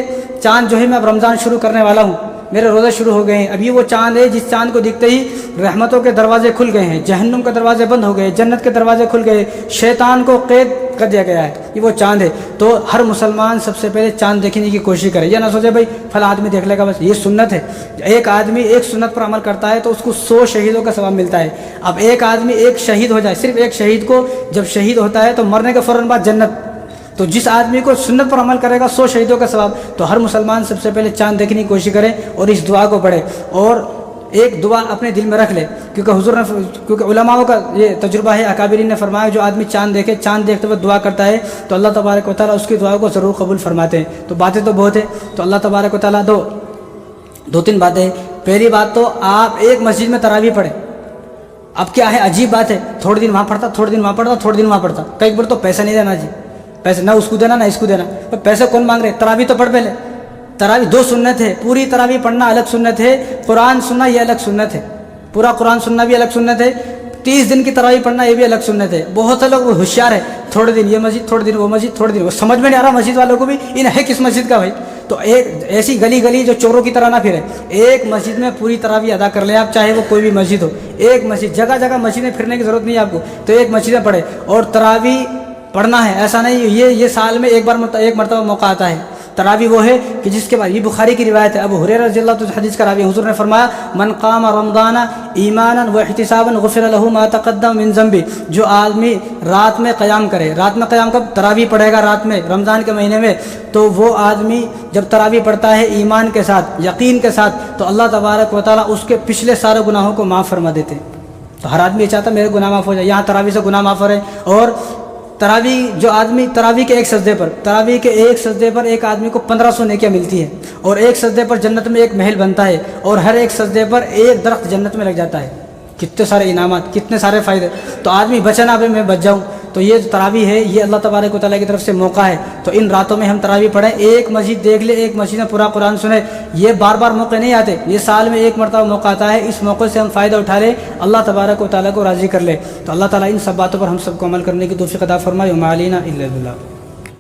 چاند جو ہے میں اب رمضان شروع کرنے والا ہوں، میرے روزے شروع ہو گئے ہیں، اب یہ وہ چاند ہے جس چاند کو دیکھتے ہی رحمتوں کے دروازے کھل گئے ہیں، جہنم کے دروازے بند ہو گئے، جنت کے دروازے کھل گئے، شیطان کو قید کر دیا گیا ہے، یہ وہ چاند ہے۔ تو ہر مسلمان سب سے پہلے چاند دیکھنے کی کوشش کرے، یہ نہ سوچے بھائی فلاں آدمی دیکھ لے گا بس، یہ سنت ہے۔ ایک آدمی ایک سنت پر عمل کرتا ہے تو اس کو 100 شہیدوں کا ثواب ملتا ہے۔ اب ایک آدمی ایک شہید ہو جائے، صرف ایک شہید کو جب شہید ہوتا ہے تو مرنے کے فوراً بعد جنت، تو جس آدمی کو سنت پر عمل کرے گا 100 شہیدوں کا ثواب۔ تو ہر مسلمان سب سے پہلے چاند دیکھنے کی کوشش کرے اور اس دعا کو پڑھے، اور ایک دعا اپنے دل میں رکھ لے، کیونکہ علماء کا یہ تجربہ ہے، اکابرین نے فرمایا جو آدمی چاند دیکھتے ہوئے دعا کرتا ہے تو اللہ تبارک و تعالیٰ اس کی دعا کو ضرور قبول فرماتے ہیں۔ تو باتیں تو بہت ہیں، تو اللہ تبارک و تعالیٰ دو تین باتیں ہیں۔ پہلی بات تو آپ ایک مسجد میں تراویح پڑھیں۔ اب کیا ہے، عجیب بات ہے، تھوڑے دن وہاں پڑھتا، تھوڑے دن وہاں پڑھتا، تھوڑے دن وہاں پڑھتا، کئی بار تو پیسہ نہیں دینا جی، پیسے نہ اس کو دینا نہ اس کو دینا، پیسے کون مانگ رہے؟ تراویح تو پڑھ پہلے۔ تراویح 2 سنت ہے، پوری تراویح پڑھنا الگ سنت ہے، قرآن سننا یہ الگ سنت ہے، پورا قرآن سننا بھی الگ سنت ہے، 30 دن کی تراویح پڑھنا یہ بھی الگ سنت ہے۔ بہت سے لوگ وہ ہوشیار ہے، تھوڑے دن یہ مسجد، تھوڑے دن وہ مسجد، تھوڑے دن وہ، سمجھ میں نہیں آ رہا مسجد والوں کو بھی ان ہے کس مسجد کا بھائی۔ تو ایک ایسی گلی جو چوروں کی طرح نہ پھرے، ایک مسجد میں پوری تراویح ادا کر لیں آپ، چاہے وہ کوئی بھی مسجد ہو، ایک مسجد، جگہ جگہ مسجد میں پھرنے کی ضرورت نہیں ہے آپ کو، تو ایک مسجد میں پڑھے اور تراویح پڑھنا ہے۔ ایسا نہیں یہ سال میں ایک مرتبہ موقع آتا ہے۔ تراویح وہ ہے کہ جس کے بعد، یہ بخاری کی روایت ہے، ابو ہریرہ رضی اللہ عنہ حدیث کا راوی، حضور نے فرمایا من قام رمضان ایمانا واحتسابا غفر له ما تقدم من ذنبه، جو آدمی رات میں قیام کرے، رات میں قیام کب؟ تراویح پڑھے گا رات میں رمضان کے مہینے میں، تو وہ آدمی جب تراویح پڑھتا ہے ایمان کے ساتھ، یقین کے ساتھ، تو اللہ تبارک و تعالیٰ اس کے پچھلے سارے گناہوں کو معاف فرما دیتے ہیں۔ تو ہر آدمی یہ چاہتا ہے میرے گناہ معاف ہو جائے، یہاں تراویح سے گناہ معاف ہو رہے ہیں۔ اور تراویح جو آدمی تراویح کے ایک سجدے پر ایک آدمی کو 1500 نیکیاں ملتی ہیں، اور ایک سجدے پر جنت میں ایک محل بنتا ہے، اور ہر ایک سجدے پر ایک درخت جنت میں لگ جاتا ہے۔ کتنے سارے انعامات، کتنے سارے فائدے۔ تو آدمی بچے نہ میں بچ جاؤں، تو یہ تراویح ہے، یہ اللہ تبارک و تعالیٰ کی طرف سے موقع ہے۔ تو ان راتوں میں ہم تراویح پڑھیں، ایک مسجد دیکھ لے، ایک مسجد میں پورا قرآن سنے۔ یہ بار بار موقع نہیں آتے، یہ سال میں ایک مرتبہ موقع آتا ہے، اس موقع سے ہم فائدہ اٹھا لیں، اللہ تبارک و تعالیٰ کو راضی کر لے۔ تو اللہ تعالیٰ ان سب باتوں پر ہم سب کو عمل کرنے کی توفیق عطا فرمائے۔ وما علینا الا البلاغ۔